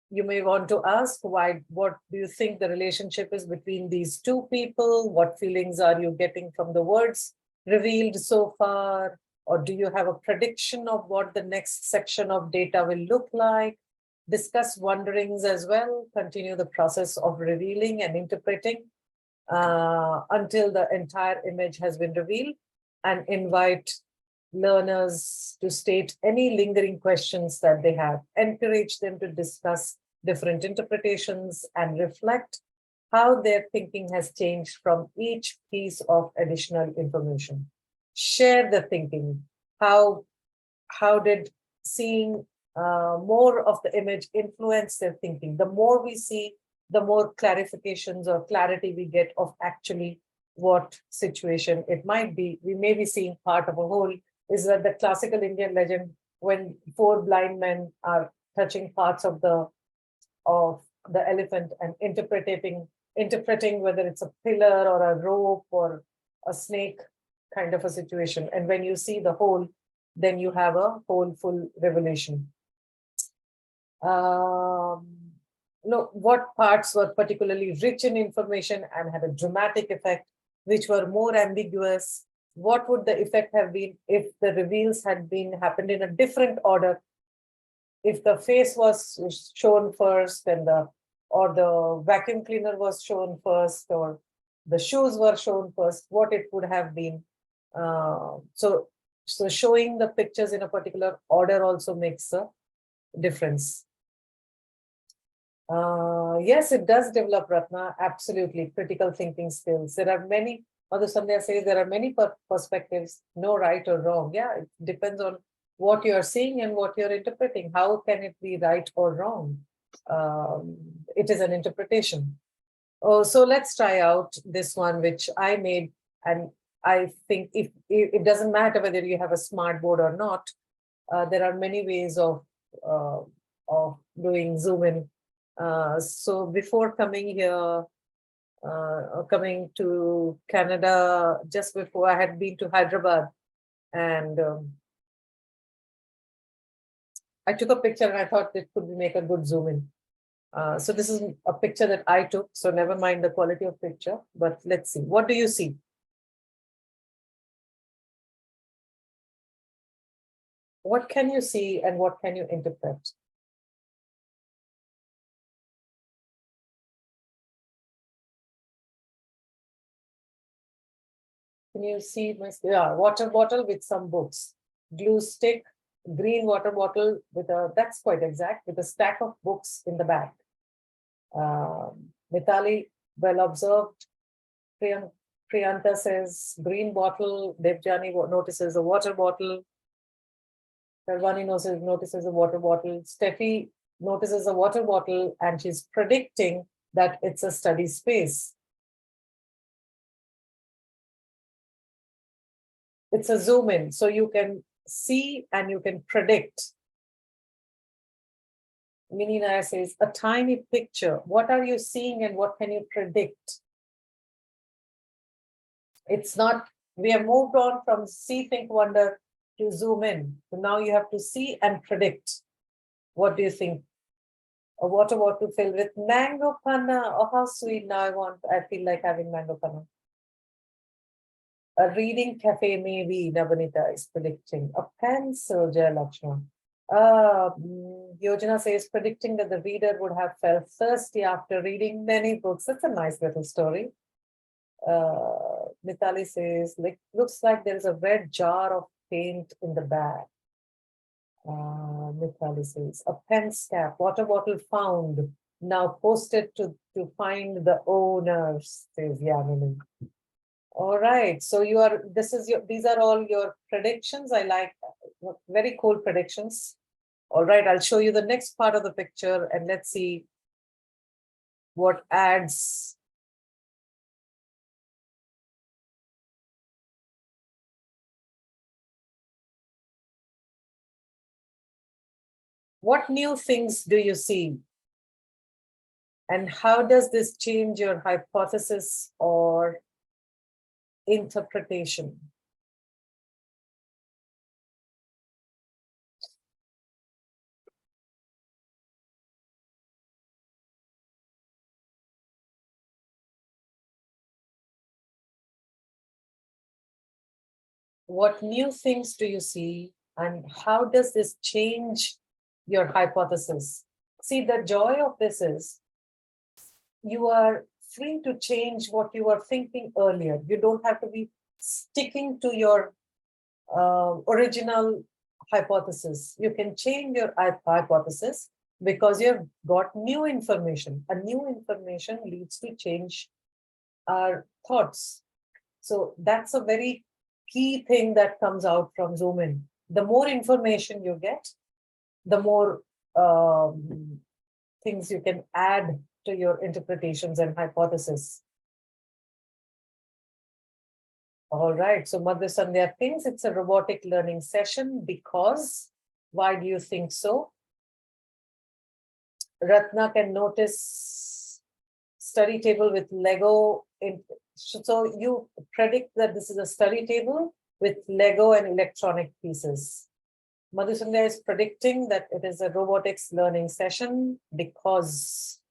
[SPEAKER 1] You may want to ask, what do you think the relationship is between these two people? What feelings are you getting from the words revealed so far? Or do you have a prediction of what the next section of data will look like? Discuss wonderings as well. Continue the process of revealing and interpreting until the entire image has been revealed, and invite learners to state any lingering questions that they have. Encourage them to discuss different interpretations and reflect how their thinking has changed from each piece of additional information. Share the thinking. How did seeing more of the image influence their thinking? The more we see, the more clarifications or clarity we get of actually what situation it might be. We may be seeing part of a whole. Is that the classical Indian legend when four blind men are touching parts of the elephant and interpreting whether it's a pillar or a rope or a snake kind of a situation. And when you see the whole, then you have a whole full revelation. What parts were particularly rich in information and had a dramatic effect, which were more ambiguous? What would the effect have been if the reveals had happened in a different order? If the face was shown first, and the vacuum cleaner was shown first, or the shoes were shown first, what it would have been. So showing the pictures in a particular order also makes a difference. Yes, it does develop, Ratna, absolutely, critical thinking skills. There are many, Madhusandhya says there are many perspectives, no right or wrong. Yeah, it depends on what you're seeing and what you're interpreting. How can it be right or wrong? It is an interpretation. Oh, so let's try out this one, which I made. And I think if it doesn't matter whether you have a smart board or not, there are many ways of doing zoom in. So before coming here, coming to Canada, just before, I had been to Hyderabad, and I took a picture and I thought it could make a good zoom in. So this is a picture that I took, so never mind the quality of picture, but let's see. What do you see? What can you see and what can you interpret? Can you see my, yeah, water bottle with some books, glue stick, green water bottle with a, that's quite exact, with a stack of books in the back. Mitali, well observed. Priyanta says green bottle. Devjani notices a water bottle. Karvani notices a water bottle. Steffi notices a water bottle and she's predicting that it's a study space. It's a zoom in, so you can see and you can predict. Mini Nair says, a tiny picture. What are you seeing and what can you predict? It's not, we have moved on from see, think, wonder to zoom in. So now you have to see and predict. What do you think? A water bottle filled with mango panna. Oh, how sweet. Now I feel like having mango panna. A reading cafe, maybe, Navanita is predicting. A pencil, Jaya Lakshman. Yojana says, predicting that the reader would have felt thirsty after reading many books. That's a nice little story. Mitali says, looks like there is a red jar of paint in the bag. Mitali says, a pen cap, water bottle found, now posted to find the owners, says Yamini. All right, so these are all your predictions. I like very cool predictions. All right, I'll show you the next part of the picture and let's see what adds. What new things do you see? And how does this change your hypothesis or interpretation? What new things do you see and how does this change your hypothesis? See, the joy of this is you are free to change what you were thinking earlier. You don't have to be sticking to your original hypothesis. You can change your hypothesis because you've got new information. A new information leads to change our thoughts. So that's a very key thing that comes out from Zoom in. The more information you get, the more things you can add to your interpretations and hypothesis. All right, so Madhya Sandhya thinks it's a robotic learning session because, why do you think so? Ratna can notice study table with Lego. So you predict that this is a study table with Lego and electronic pieces. Madhya Sandhya is predicting that it is a robotics learning session because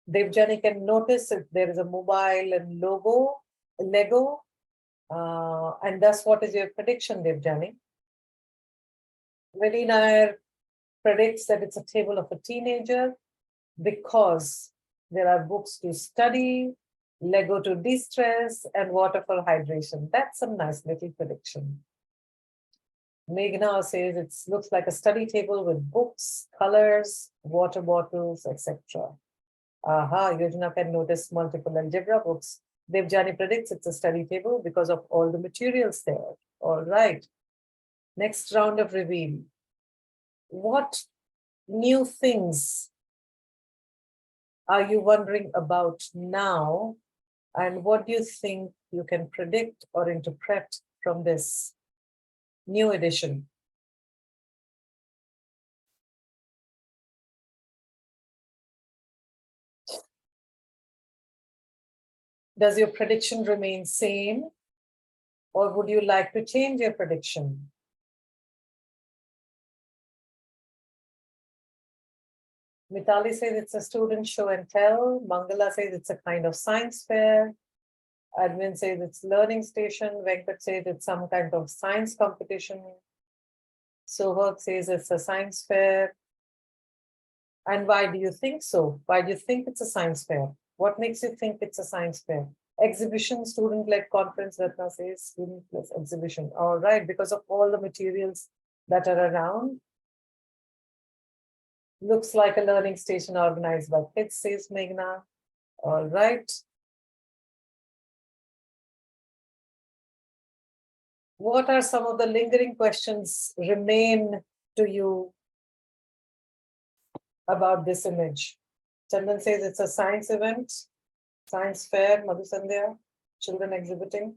[SPEAKER 1] Devjani can notice if there is a mobile and Lego, and thus what is your prediction, Devjani? Vinny Nair predicts that it's a table of a teenager because there are books to study, Lego to de-stress, and water for hydration. That's a nice little prediction. Meghna says it looks like a study table with books, colors, water bottles, etc. Aha, Yojana can notice multiple algebra books. Devjani predicts it's a study table because of all the materials there. All right. Next round of reveal. What new things are you wondering about now? And what do you think you can predict or interpret from this new edition? Does your prediction remain same? Or would you like to change your prediction? Mitali says it's a student show and tell. Mangala says it's a kind of science fair. Admin says it's learning station. Venkat says it's some kind of science competition. Sohag says it's a science fair. And why do you think so? Why do you think it's a science fair? What makes you think it's a science fair? Exhibition, student-led conference, Ratna says, student plus exhibition. All right, because of all the materials that are around. Looks like a learning station organized by kids, says Meghna. All right. What are some of the lingering questions remain to you about this image? Chandan says it's a science event, science fair, Madhu Sandhya, children exhibiting.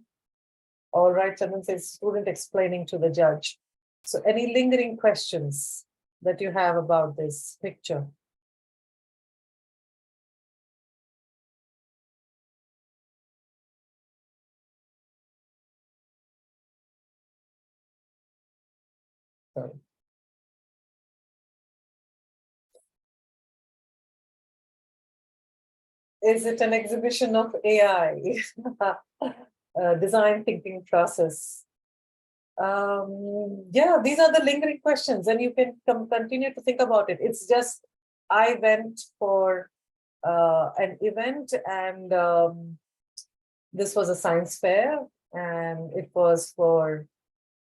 [SPEAKER 1] All right, Chandan says student explaining to the judge. So any lingering questions that you have about this picture? Sorry. Is it an exhibition of AI? Design thinking process. Yeah, these are the lingering questions, and you can continue to think about it. It's just, I went for an event, and this was a science fair, and it was for,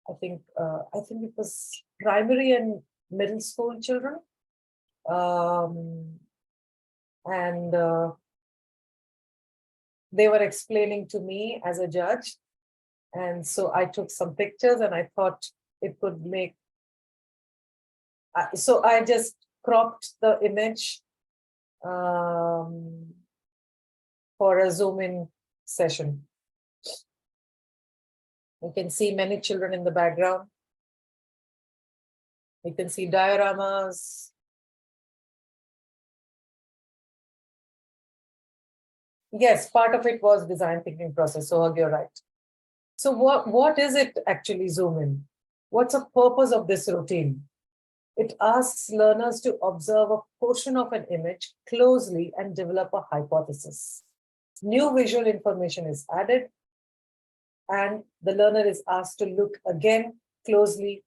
[SPEAKER 1] I think it was primary and middle school children. And they were explaining to me as a judge. And so I took some pictures and I thought it could make, so I just cropped the image for a zoom in session. You can see many children in the background. You can see dioramas. Yes, part of it was design thinking process, so you're right. So what is it actually, zoom in? What's the purpose of this routine? It asks learners to observe a portion of an image closely and develop a hypothesis. New visual information is added, and the learner is asked to look again closely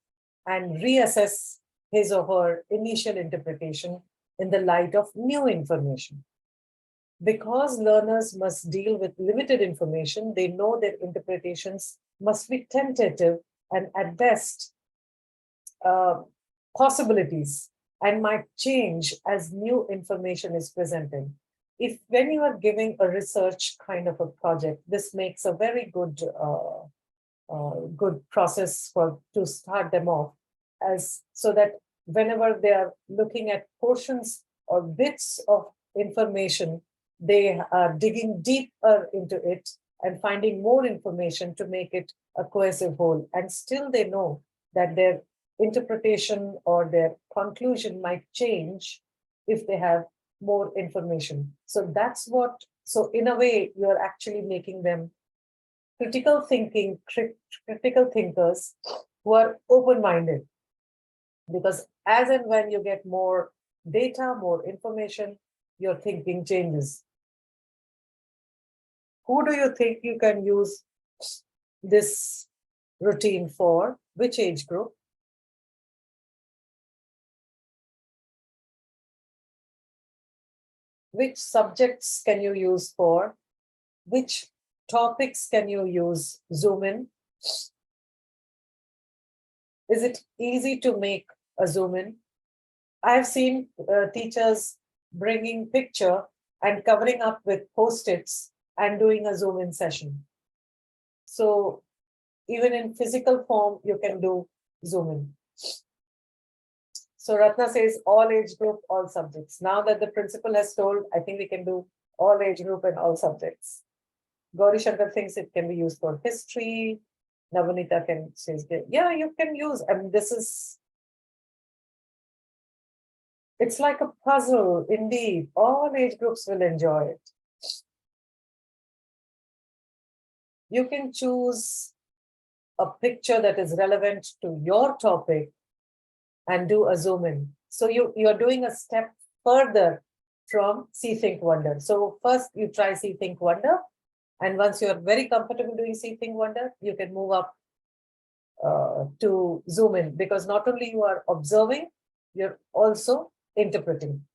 [SPEAKER 1] and reassess his or her initial interpretation in the light of new information. Because learners must deal with limited information, they know their interpretations must be tentative and at best possibilities, and might change as new information is presented. If when you are giving a research kind of a project, this makes a very good good process to start them off, as so that whenever they are looking at portions or bits of information, they are digging deeper into it and finding more information to make it a cohesive whole. And still they know that their interpretation or their conclusion might change if they have more information. So that's what, so in a way, you're actually making them critical thinkers who are open-minded. Because as and when you get more data, more information, your thinking changes. Who do you think you can use this routine for? Which age group? Which subjects can you use for? Which topics can you use zoom in? Is it easy to make a zoom in? I've seen teachers bringing picture and covering up with post-its and doing a zoom in session. So even in physical form, you can do zoom in. So Ratna says all age group, all subjects. Now that the principal has told, I think we can do all age group and all subjects. Gauri Shankar thinks it can be used for history. Navanita can says, yeah, you can use, I mean, this is, it's like a puzzle, indeed. All age groups will enjoy it. You can choose a picture that is relevant to your topic and do a zoom in. So you're doing a step further from See, Think, Wonder. So first you try See, Think, Wonder. And once you're very comfortable doing See, Think, Wonder, you can move up to zoom in, because not only you are observing, you're also interpreting.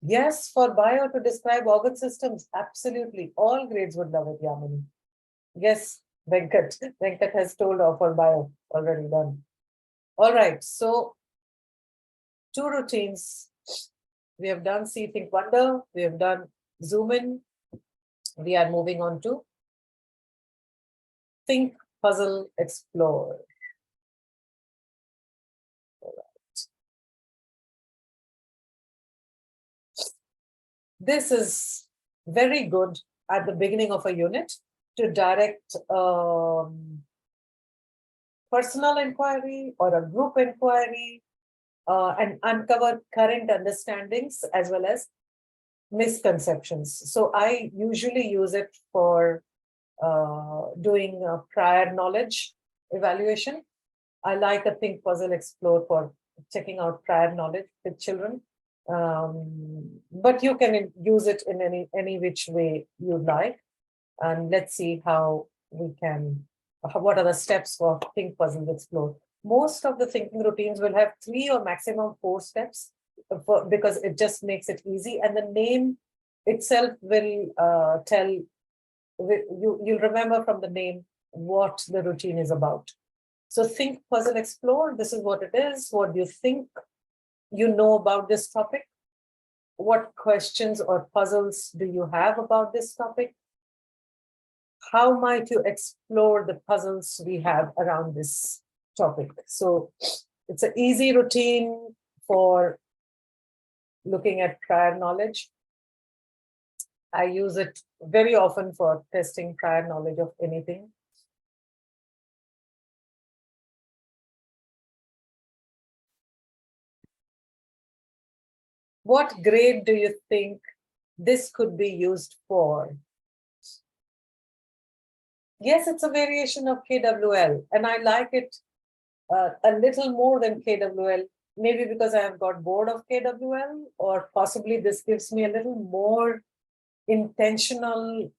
[SPEAKER 1] Yes, for bio to describe organ systems, absolutely. All grades would love it, Yamini. Yes, Venkat. Venkat has told for bio, already done. All right, so 2 routines. We have done See, Think, Wonder. We have done zoom in. We are moving on to Think, Puzzle, Explore. This is very good at the beginning of a unit to direct personal inquiry or a group inquiry and uncover current understandings as well as misconceptions. So I usually use it for doing prior knowledge evaluation. I like a Think, Puzzle, Explore for checking out prior knowledge with children. But you can use it in any which way you like. And let's see how we can, what are the steps for Think, Puzzle, Explore. Most of the thinking routines will have 3 or maximum 4 steps because it just makes it easy. And the name itself will tell, you'll remember from the name what the routine is about. So Think, Puzzle, Explore, this is what it is. What do you think you know about this topic? What questions or puzzles do you have about this topic? How might you explore the puzzles we have around this topic? So it's an easy routine for looking at prior knowledge. I use it very often for testing prior knowledge of anything. What grade do you think this could be used for? Yes, it's a variation of KWL, and I like it a little more than KWL, maybe because I have got bored of KWL, or possibly this gives me a little more intentional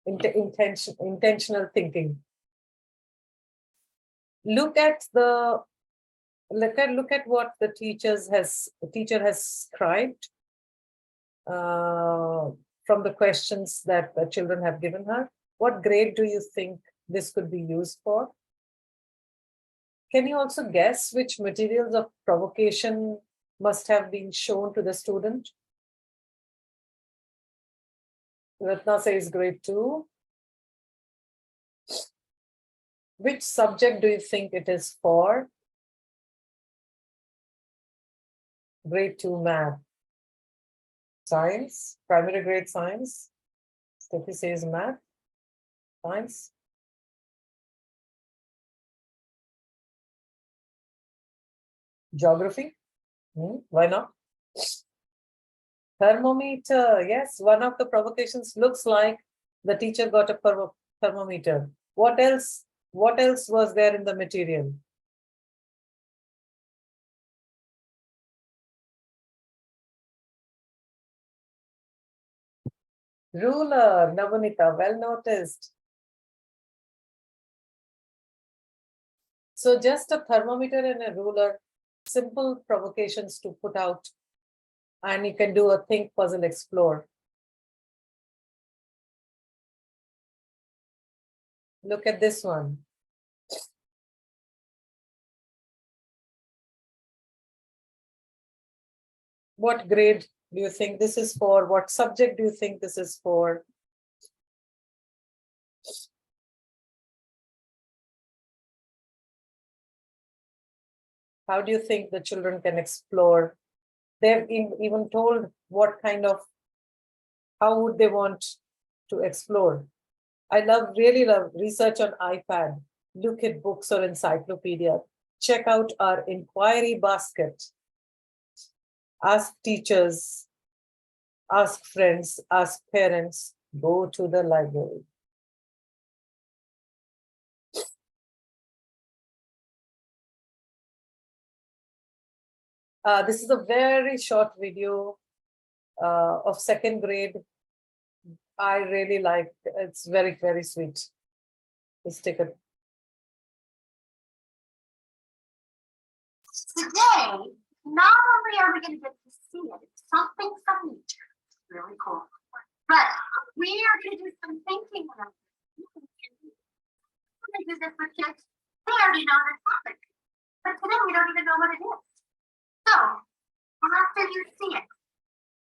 [SPEAKER 1] intentional thinking. Look at what the teacher has scribed from the questions that the children have given her. What grade do you think this could be used for? Can you also guess which materials of provocation must have been shown to the student? Ratna says grade 2. Which subject do you think it is for? Grade 2 math. Science, primary grade science. Steffi says math, science. Geography, why not? Thermometer, yes, one of the provocations looks like the teacher got a thermometer. What else was there in the material? Ruler, Navanita, well noticed. So just a thermometer and a ruler, simple provocations to put out, and you can do a Think, Puzzle, Explore. Look at this one. What grade do you think this is for? What subject do you think this is for? How do you think the children can explore? They've even told what kind of, how would they want to explore? I really love research on iPad. Look at books or encyclopedia. Check out our inquiry basket. Ask teachers, ask friends, ask parents, go to the library. This is a very short video of second grade. I really like, it's very, very sweet. Let's take a.
[SPEAKER 9] Today, not only are we going to get to see it, it's something from nature. It's really cool. But we are going to do some thinking around it. When they do this with kids, they already know this topic. But today we don't even know what it is. So, after you see it,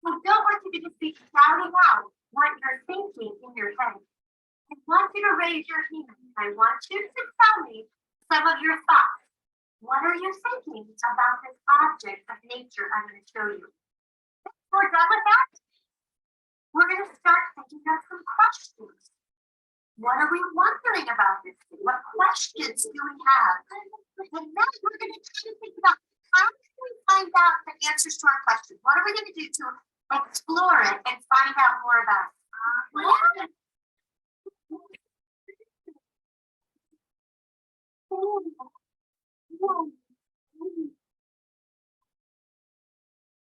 [SPEAKER 9] I don't want you to just be shouting out what you're thinking in your head. I want you to raise your hand. I want you to tell me some of your thoughts. What are you thinking about this object of nature I'm going to show you? We're done with that. We're going to start thinking of some questions. What are we wondering about this thing? What questions do we have? And then we're going to try to think about how can we find out the answers to our questions? What are we going to do to explore it and find out more about it?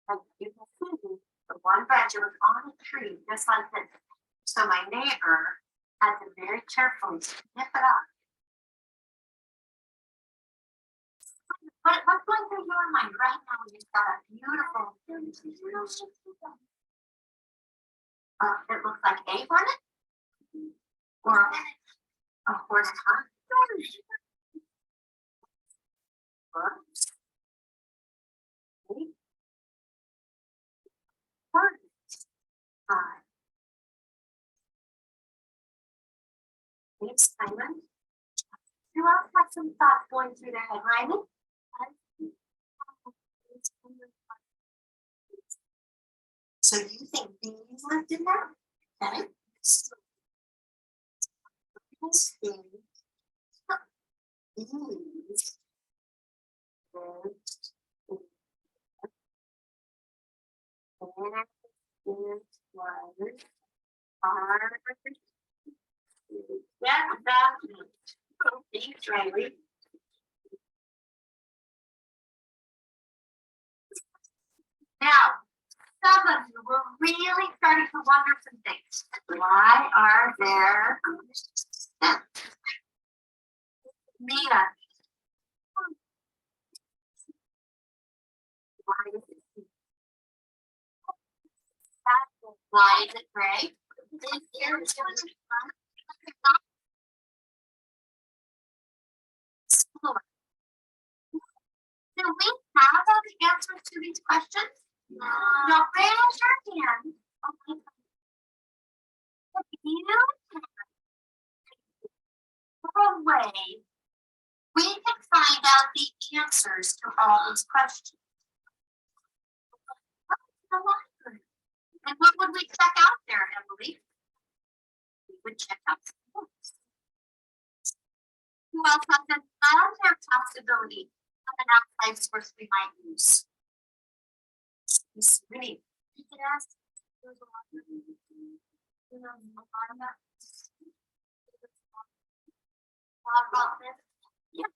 [SPEAKER 9] And you can see the one branch was on a tree just like this. So my neighbor had to very carefully snip it up. What's going through your mind right now when you've got a beautiful it looks like a hornet or a horse hunt. Thanks, Simon. Who else has some thoughts going through their head, Ryman? So you think bees lived in there? Okay. So, bees lived Thanks, Riley. Now, some of you were really starting to wonder some things. Why are there Mia? Why is it gray? Do we have all the answers to these questions? No, raise your hand. Okay. If you can away, we can find out the answers to all these questions. And what would we check out there, Emily? We would check out books. Who else has another possibility of an outside source we might use? Miss Winnie. You can ask. There's a lot about this. Yeah.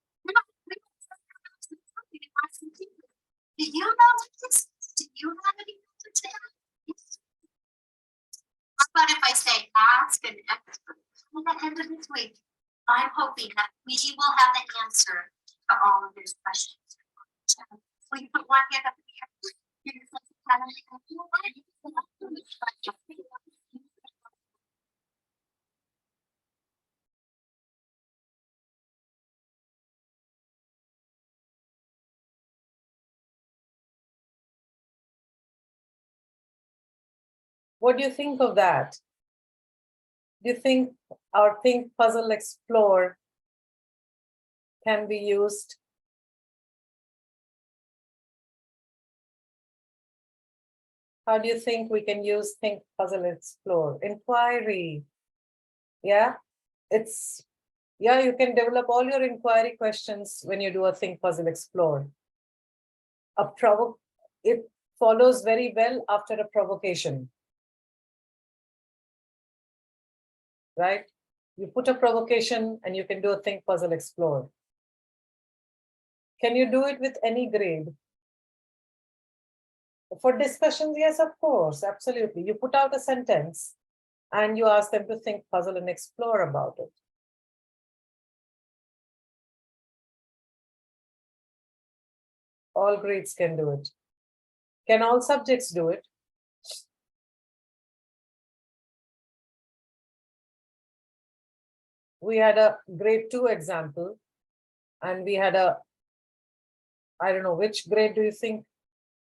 [SPEAKER 9] Do you know what this is? Do you have any answers to that? Yes. How about if I say ask an expert at the end of this week? I'm hoping that we will have the answer to all of these questions. Will you put one hand up in the air?
[SPEAKER 1] What do you think of that? Do you think our Think Puzzle Explore can be used? How do you think we can use Think Puzzle Explore? Inquiry. Yeah, you can develop all your inquiry questions when you do a Think Puzzle Explore. It follows very well after a provocation. Right? You put a provocation and you can do a Think Puzzle Explore. Can you do it with any grade? For discussions, yes, of course, absolutely. You put out a sentence and you ask them to think, puzzle, and explore about it. All grades can do it. Can all subjects do it? We had a grade 2 example, and we had a, I don't know, which grade do you think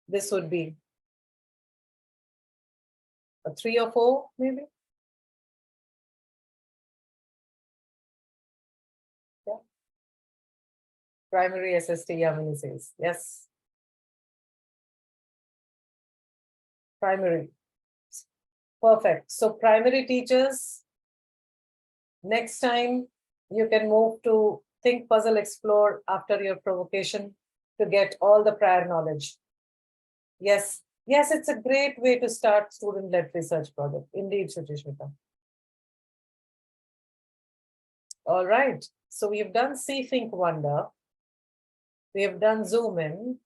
[SPEAKER 1] this would be? A 3 or 4, maybe? Yeah. Primary SST, Yamini says, yes. Primary. Perfect. So primary teachers, next time you can move to think, puzzle, explore after your provocation to get all the prior knowledge. Yes, yes, it's a great way to start student-led research project. Indeed, Suchishmita. All right, so we've done See, Think, Wonder. We have done Zoom in,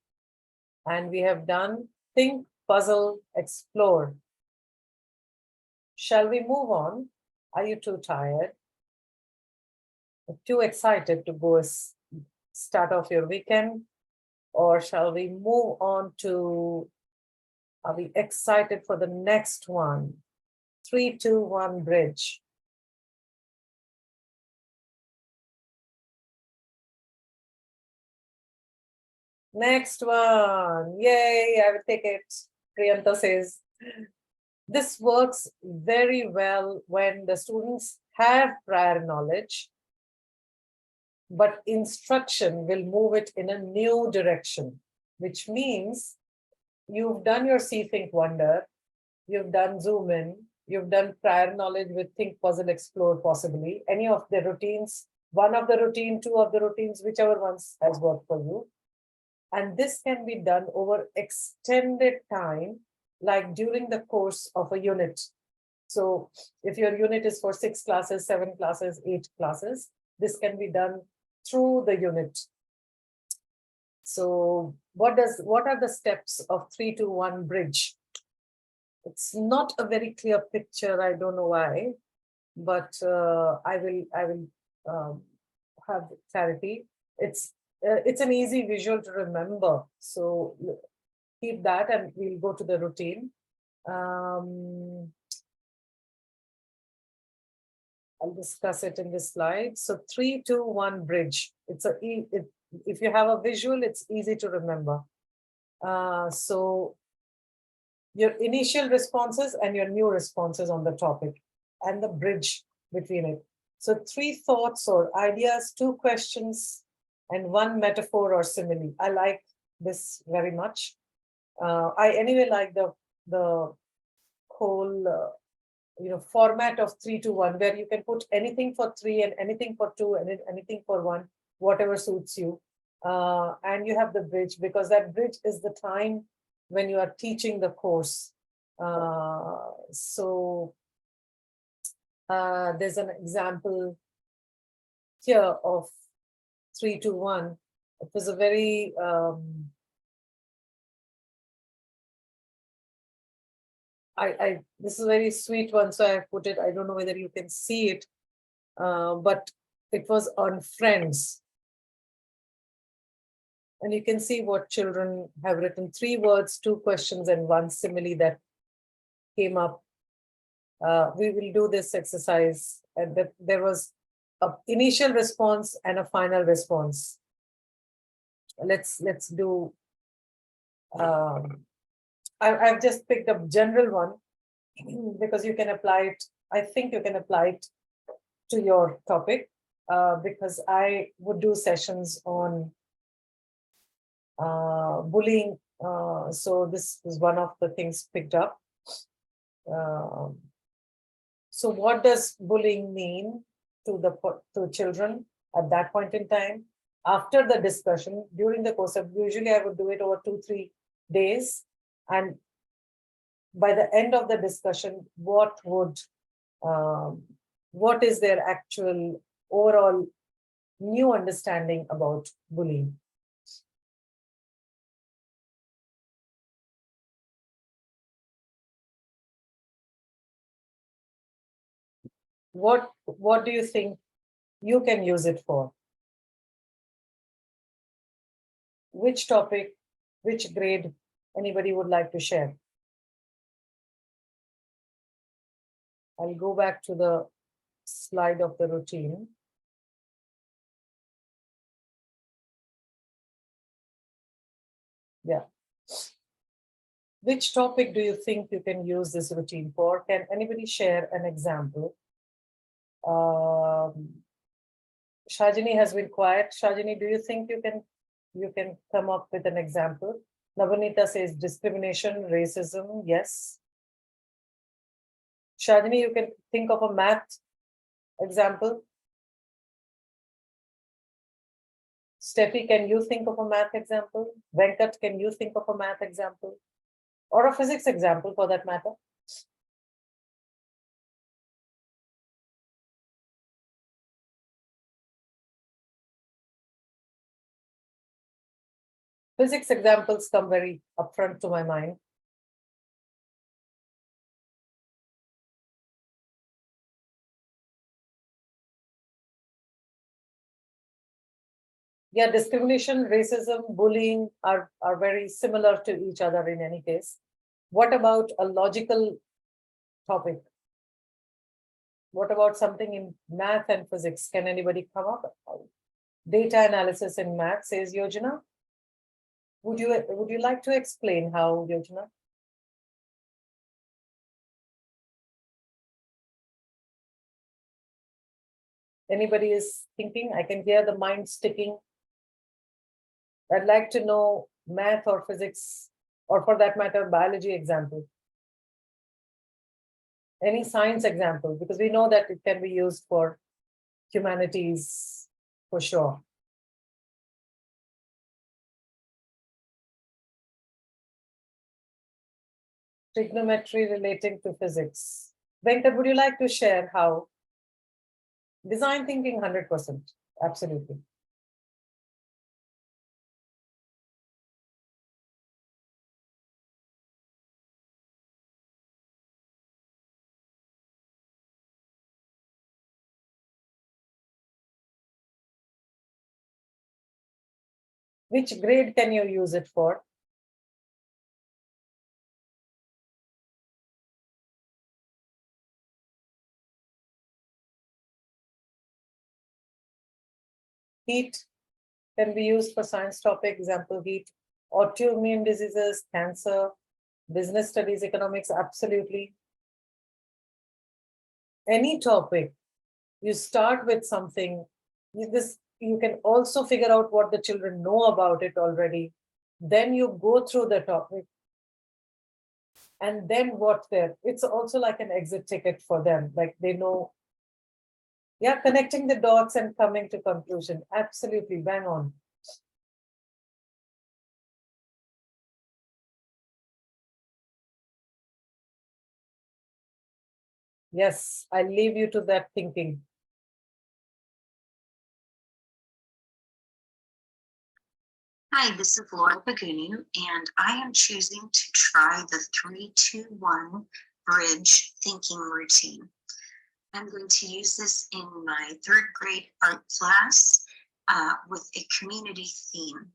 [SPEAKER 1] and we have done Think, Puzzle, Explore. Shall we move on? Are you too tired? Too excited to go start off your weekend? Or shall we move on to, are we excited for the next one? 3, 2, 1 bridge. Next one, yay, I will take it. Priyanta says, this works very well when the students have prior knowledge, but instruction will move it in a new direction, which means you've done your See, Think, Wonder, you've done Zoom in, you've done prior knowledge with Think, Puzzle, Explore, possibly, any of the routines, one of the routine, 2 of the routines, whichever ones has worked for you. And this can be done over extended time, like during the course of a unit. So if your unit is for 6 classes, 7 classes, 8 classes, this can be done through the unit. So what are the steps of 3, 2, 1 bridge? It's not a very clear picture. I don't know why, but I will have clarity. It's an easy visual to remember. So keep that and we'll go to the routine. I'll discuss it in this slide. So 3, 2, 1 bridge. If you have a visual, it's easy to remember. So your initial responses and your new responses on the topic and the bridge between it. So 3 thoughts or ideas, 2 questions, and 1 metaphor or simile. I like this very much. I anyway like the whole format of 3, 2, 1, where you can put anything for 3 and anything for 2 and anything for 1, whatever suits you. And you have the bridge, because that bridge is the time when you are teaching the course. So there's an example here of 3, 2, 1. It was a very this is a very sweet one, so I put it. I don't know whether you can see it, but it was on friends. And you can see what children have written: 3 words, 2 questions, and 1 simile that came up. We will do this exercise, and there was an initial response and a final response. Let's do. I've just picked up general one because you can apply it. I think you can apply it to your topic, because I would do sessions on bullying. So this is one of the things picked up. So what does bullying mean to children at that point in time? After the discussion, during the course of, usually I would do it over 2-3 days. And by the end of the discussion, what is their actual overall new understanding about bullying? What do you think you can use it for? Which topic, which grade, anybody would like to share? I'll go back to the slide of the routine. Yeah. Which topic do you think you can use this routine for? Can anybody share an example? Shajini has been quiet. Shajini, do you think you can come up with an example? Navanita says discrimination, racism. Yes. Shajini, you can think of a math example. Steffi, can you think of a math example? Venkat, can you think of a math example? Or a physics example for that matter? Physics examples come very upfront to my mind. Yeah, discrimination, racism, bullying are very similar to each other in any case. What about a logical topic? What about something in math and physics? Can anybody come up? Data analysis in math, says Yojana. Would you like to explain how, Yojana? Anybody is thinking? I can hear the mind sticking. I'd like to know math or physics, or for that matter, biology example. Any science example, because we know that it can be used for humanities for sure. Trigonometry relating to physics. Venkat, would you like to share how? Design thinking 100%, absolutely. Which grade can you use it for? Heat can be used for science topic, example heat, autoimmune diseases, cancer, business studies, economics, absolutely. Any topic, you start with something, you can also figure out what the children know about it already. Then you go through the topic. And then it's also like an exit ticket for them, like they know. Yeah, connecting the dots and coming to conclusion. Absolutely, bang on. Yes, I leave you to that thinking.
[SPEAKER 10] Hi, this is Laura Bagunu, and I am choosing to try the 3-2-1 bridge thinking routine. I'm going to use this in my 3rd grade art class with a community theme.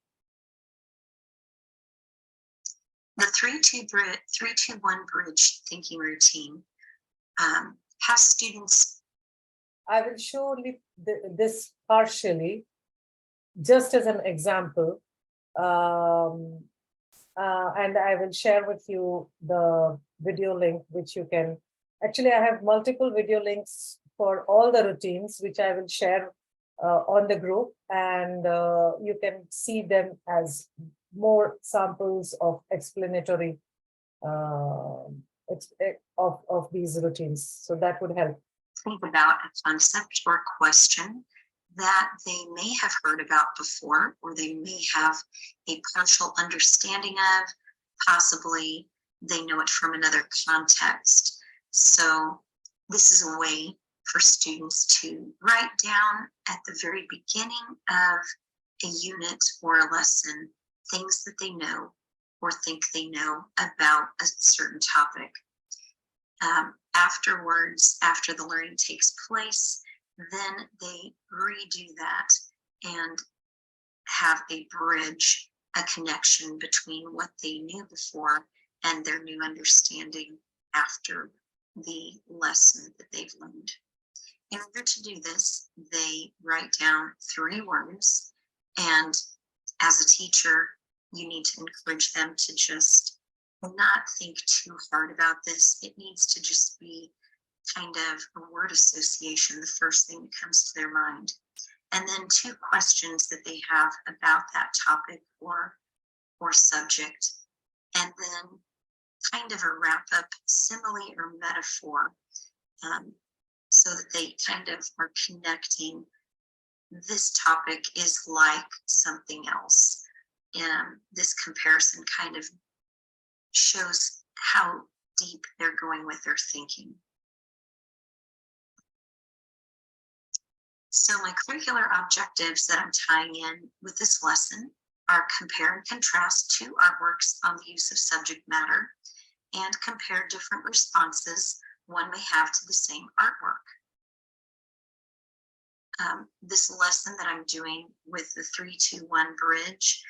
[SPEAKER 10] The 3-2-1 bridge thinking routine has students.
[SPEAKER 1] I will show this partially, just as an example. And I will share with you the video link, which you can, actually I have multiple video links for all the routines, which I will share on the group, and you can see them as more samples of explanatory of these routines. So that would help.
[SPEAKER 10] Think about a concept or question that they may have heard about before, or they may have a partial understanding of, possibly they know it from another context. So this is a way for students to write down at the very beginning of a unit or a lesson things that they know or think they know about a certain topic. Afterwards, after the learning takes place, then they redo that and have a bridge, a connection between what they knew before and their new understanding after the lesson that they've learned. In order to do this, they write down 3 words, and as a teacher, you need to encourage them to just not think too hard about this. It needs to just be kind of a word association, the first thing that comes to their mind. And then 2 questions that they have about that topic or subject. And then kind of a wrap up simile or metaphor, so that they kind of are connecting. This topic is like something else. And this comparison kind of shows how deep they're going with their thinking. So my curricular objectives that I'm tying in with this lesson are compare and contrast 2 artworks on the use of subject matter and compare different responses one may have to the same artwork. This lesson that I'm doing with the 3-2-1 bridge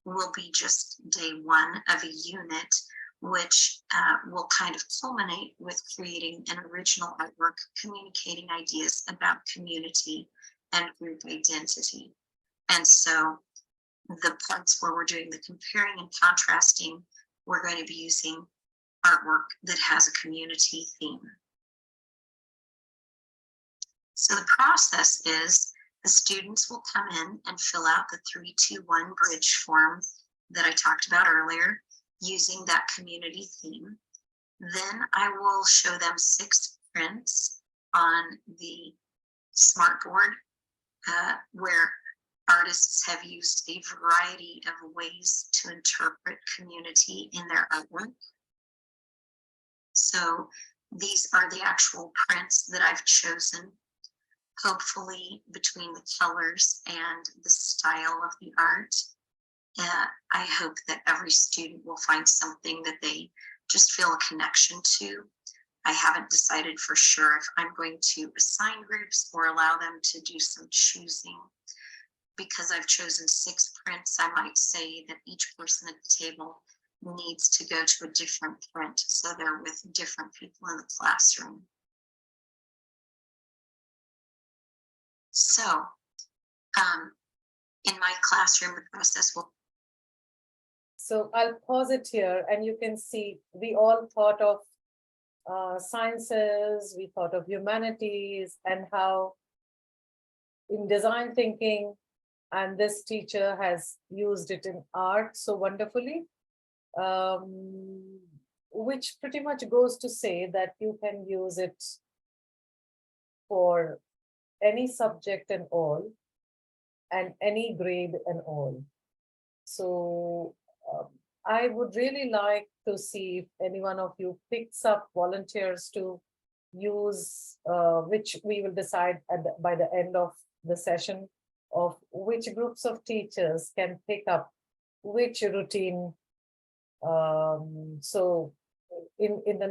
[SPEAKER 10] will be just day 1 of a unit, which will kind of culminate with creating an original artwork communicating ideas about community and group identity. And so the parts where we're doing the comparing and contrasting, we're going to be using artwork that has a community theme. So the process is the students will come in and fill out the 3-2-1 bridge form that I talked about earlier using that community theme. Then I will show them 6 prints on the smartboard where artists have used a variety of ways to interpret community in their artwork. So these are the actual prints that I've chosen. Hopefully between the colors and the style of the art, I hope that every student will find something that they just feel a connection to. I haven't decided for sure if I'm going to assign groups or allow them to do some choosing. Because I've chosen 6 prints, I might say that each person at the table needs to go to a different print, so they're with different people in the classroom. So in my classroom, the process will.
[SPEAKER 1] So I'll pause it here, and you can see we all thought of sciences, we thought of humanities, and how in design thinking, and this teacher has used it in art so wonderfully, which pretty much goes to say that you can use it for any subject and all, and any grade and all. So I would really like to see if any one of you picks up volunteers to use, which we will decide by the end of the session, of which groups of teachers can pick up which routine. So in the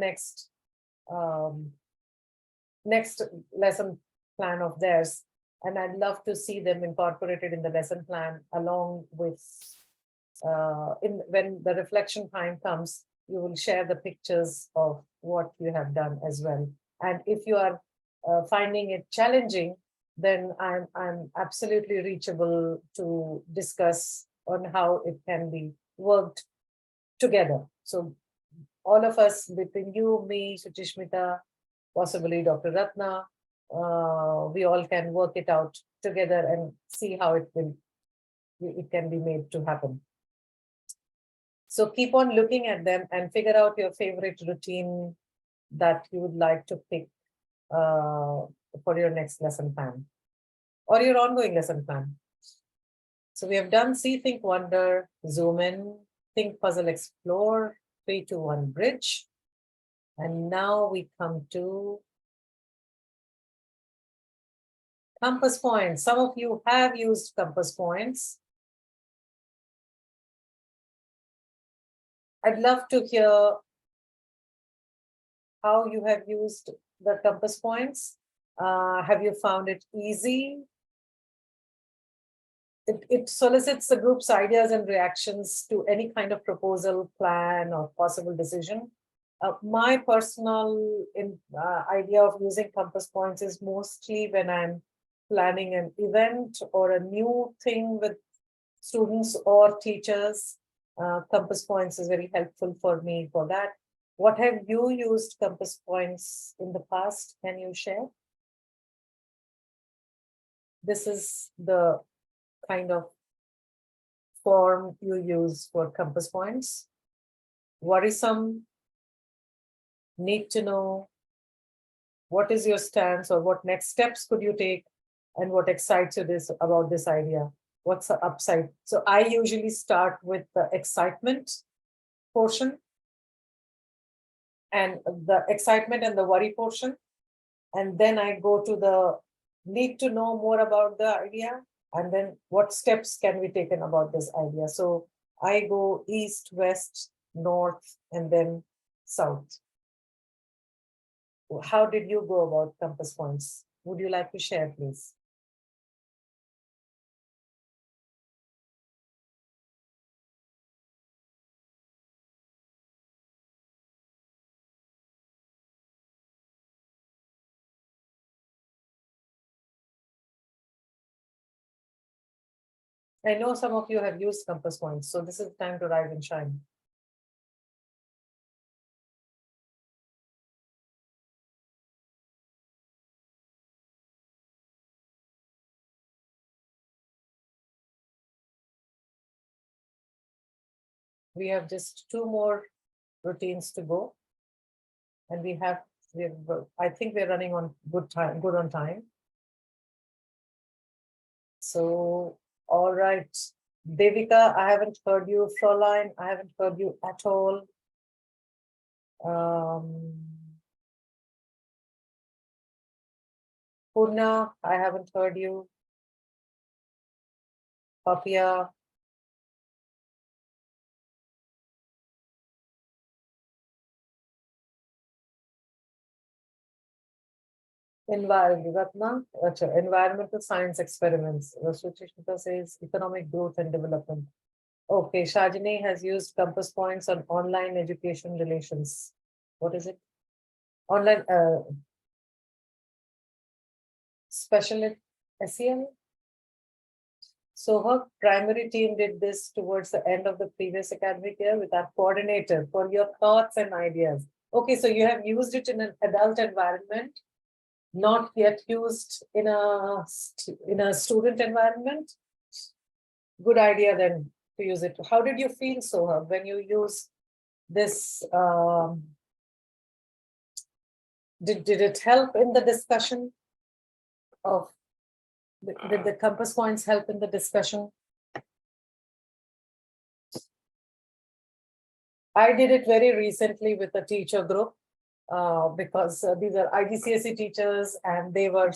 [SPEAKER 1] next lesson plan of theirs, and I'd love to see them incorporated in the lesson plan along with when the reflection time comes, you will share the pictures of what you have done as well. And if you are finding it challenging, then I'm absolutely reachable to discuss on how it can be worked together. So all of us, between you, me, Suchishmita, possibly Dr. Ratna, we all can work it out together and see how it can be made to happen. So keep on looking at them and figure out your favorite routine that you would like to pick for your next lesson plan or your ongoing lesson plan. So we have done See, Think, Wonder, Zoom In, Think, Puzzle, Explore, 3-2-1 bridge. And now we come to compass points. Some of you have used compass points. I'd love to hear how you have used the compass points. Have you found it easy? It solicits the group's ideas and reactions to any kind of proposal, plan, or possible decision. My personal idea of using compass points is mostly when I'm planning an event or a new thing with students or teachers. Compass points is very helpful for me for that. What have you used compass points in the past? Can you share? This is the kind of form you use for compass points. Worrisome, need to know, what is your stance or what next steps could you take, and what excites you about this idea? What's the upside? So I usually start with the excitement portion, and the excitement and the worry portion. And then I go to the need to know more about the idea, and then what steps can be taken about this idea. So I go east, west, north, and then south. How did you go about compass points? Would you like to share, please? I know some of you have used compass points, so this is the time to rise and shine. We have just 2 more routines to go, and I think we're running on good on time. So, all right, Devika, I haven't heard you. Fräulein, I haven't heard you at all. Purna, I haven't heard you. Papia. Environmental science experiments. Suchishmita says economic growth and development. Okay, Shajini has used compass points on online education relations. What is it? Online special SEL. So her primary team did this towards the end of the previous academic year with our coordinator for your thoughts and ideas. Okay, so you have used it in an adult environment, not yet used in a student environment. Good idea then to use it. How did you feel, Soha, when you use this? Did it help in the discussion of, did the compass points help in the discussion? I did it very recently with a teacher group because these are IGCSE teachers and they were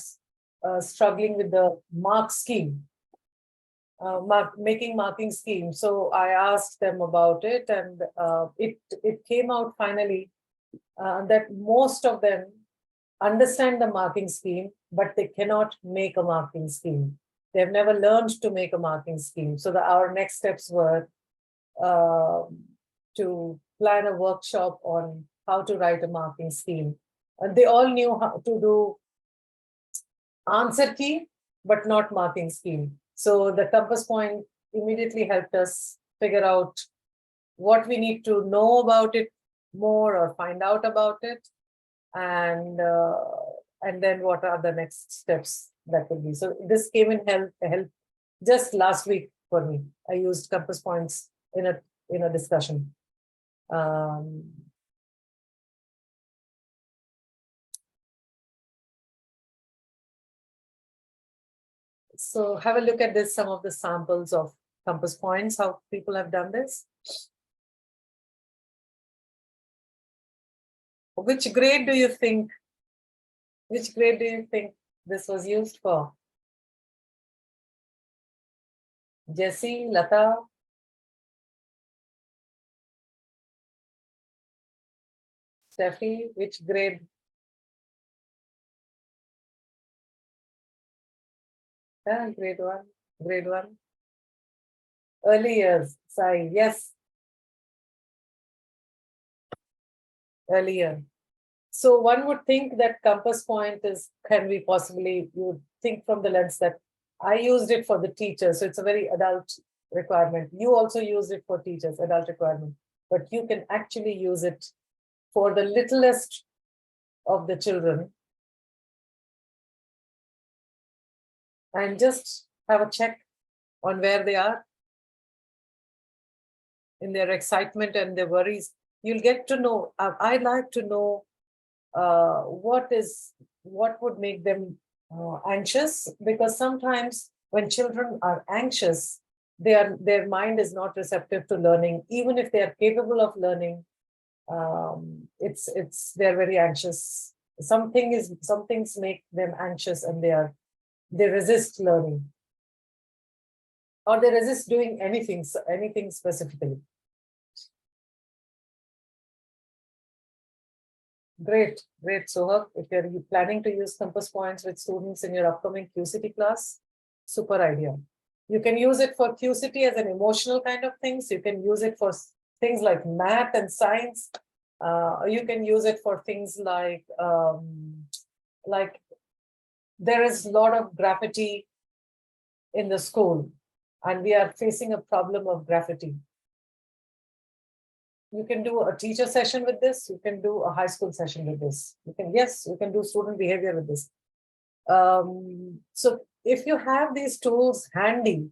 [SPEAKER 1] struggling with the mark scheme, making marking scheme. So I asked them about it, and it came out finally that most of them understand the marking scheme, but they cannot make a marking scheme. They've never learned to make a marking scheme. So our next steps were to plan a workshop on how to write a marking scheme. And they all knew how to do answer key, but not marking scheme. So the compass point immediately helped us figure out what we need to know about it more or find out about it. And then what are the next steps that would be. So this came in help just last week for me. I used compass points in a discussion. So have a look at this, some of the samples of compass points, how people have done this. Which grade do you think this was used for? Jessie, Lata? Steffi, which grade? Grade 1. Grade 1. Early years. Sai, yes. Earlier. So one would think that compass point can be possibly, you would think from the lens that I used it for the teacher. So it's a very adult requirement. You also use it for teachers, adult requirement. But you can actually use it for the littlest of the children. And just have a check on where they are in their excitement and their worries. You'll get to know, I like to know what would make them anxious, because sometimes when children are anxious, their mind is not receptive to learning, even if they are capable of learning. They're very anxious. Some things make them anxious, and they resist learning, or they resist doing anything specifically. Great. Sohag, if you're planning to use compass points with students in your upcoming QCT class, super idea. You can use it for QCT as an emotional kind of things. You can use it for things like math and science. You can use it for things like there is a lot of graffiti in the school, and we are facing a problem of graffiti. You can do a teacher session with this. You can do a high school session with this. You can do student behavior with this. So if you have these tools handy,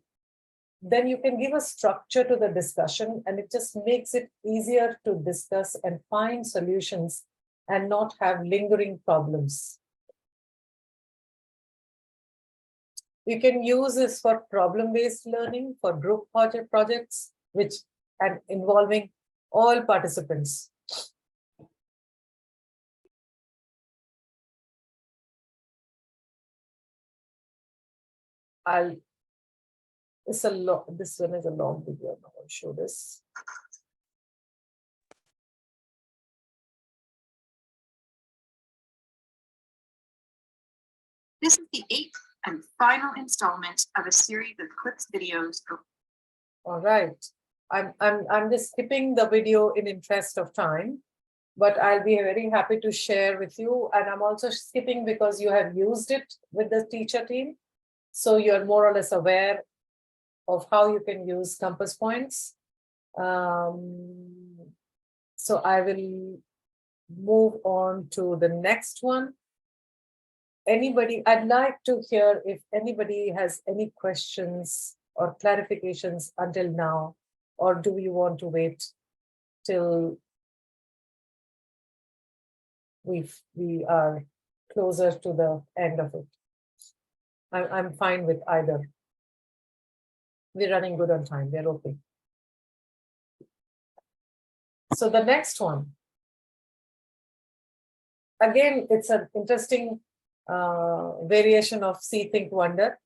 [SPEAKER 1] then you can give a structure to the discussion, and it just makes it easier to discuss and find solutions and not have lingering problems. You can use this for problem-based learning, for group projects, and involving all participants. This one is a long video. I'll show this.
[SPEAKER 6] This is the 8th and final installment of a series of clips videos.
[SPEAKER 1] All right. I'm just skipping the video in interest of time, but I'll be very happy to share with you. And I'm also skipping because you have used it with the teacher team. So you're more or less aware of how you can use compass points. So I will move on to the next one. I'd like to hear if anybody has any questions or clarifications until now, or do you want to wait till we are closer to the end of it? I'm fine with either. We're running good on time. We're okay. So the next one. Again, it's an interesting variation of See, Think, Wonder.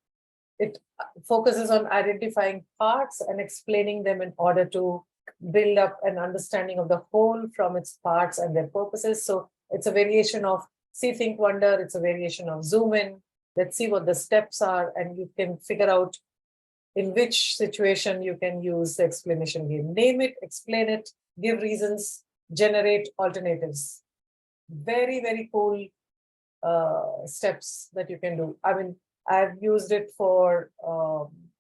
[SPEAKER 1] It focuses on identifying parts and explaining them in order to build up an understanding of the whole from its parts and their purposes. So it's a variation of See, Think, Wonder. It's a variation of Zoom In. Let's see what the steps are, and you can figure out in which situation you can use the explanation game. Name it, explain it, give reasons, generate alternatives. Very, very cool steps that you can do. I mean, I've used it for,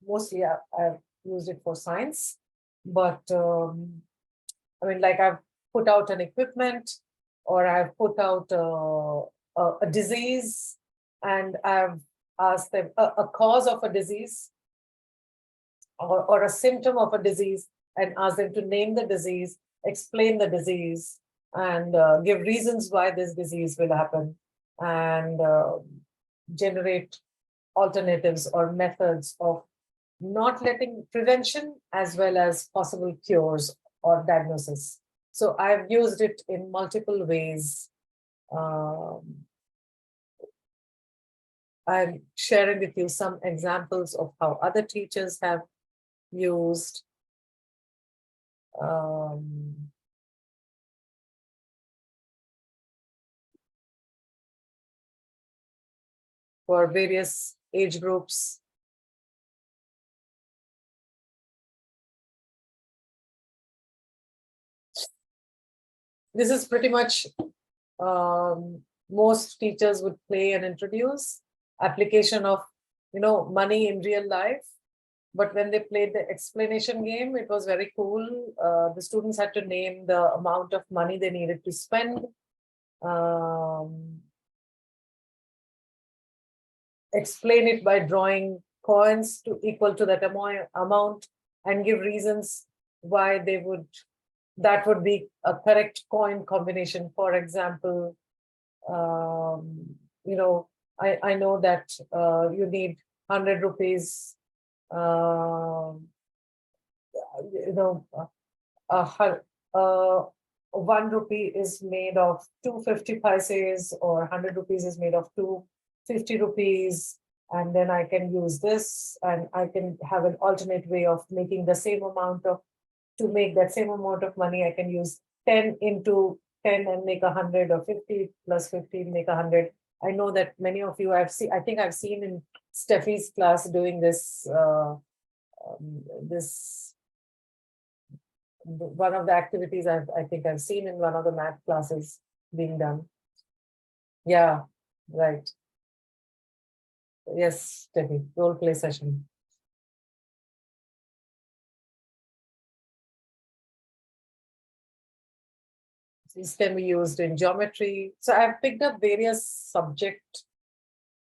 [SPEAKER 1] mostly I've used it for science, but I mean, like I've put out an equipment, or I've put out a disease, and I've asked them a cause of a disease or a symptom of a disease, and ask them to name the disease, explain the disease, and give reasons why this disease will happen, and generate alternatives or methods of not letting prevention as well as possible cures or diagnosis. So I've used it in multiple ways. I'm sharing with you some examples of how other teachers have used. for various age groups. This is pretty much most teachers would play and introduce application of, money in real life. But when they played the explanation game, it was very cool. The students had to name the amount of money they needed to spend. Explain it by drawing coins to equal to that amount and give reasons why that would be a correct coin combination. For example, I know that you need 100 rupees, 1 rupee is made of 250 paise, or 100 rupees is made of 250 rupees. And then I can use this, and I can have an alternate way of making the same amount to make that same amount of money. I can use 10 into 10 and make 100, or 50 plus 50 make 100. I know that many of you I think I've seen in Steffi's class doing this, one of the activities I think I've seen in one of the math classes being done. Yeah, right. Yes, Steffi, role play session. These can be used in geometry. So I've picked up various subject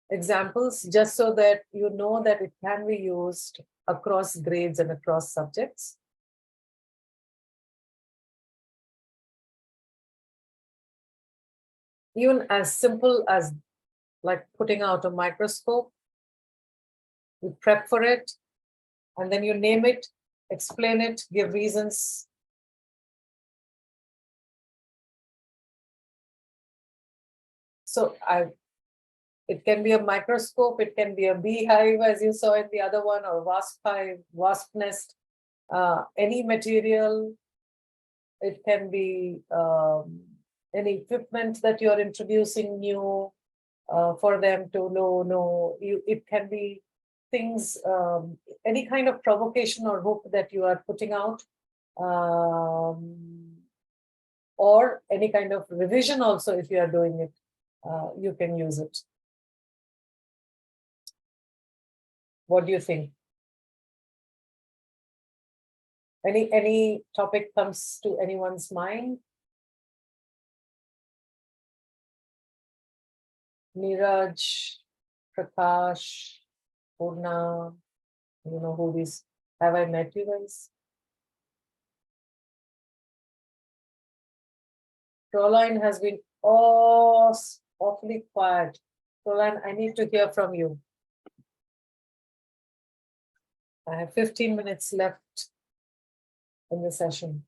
[SPEAKER 1] examples just so that you know that it can be used across grades and across subjects. Even as simple as like putting out a microscope, you prep for it, and then you name it, explain it, give reasons. So it can be a microscope, it can be a beehive, as you saw in the other one, or wasp nest, any material. It can be any equipment that you're introducing new for them to know. It can be things, any kind of provocation or hook that you are putting out, or any kind of revision also. If you are doing it, you can use it. What do you think? Any topic comes to anyone's mind? Neeraj, Prakash, Purna, you know who this? Have I met you guys? Caroline has been awfully quiet. Caroline, I need to hear from you. I have 15 minutes left in the session.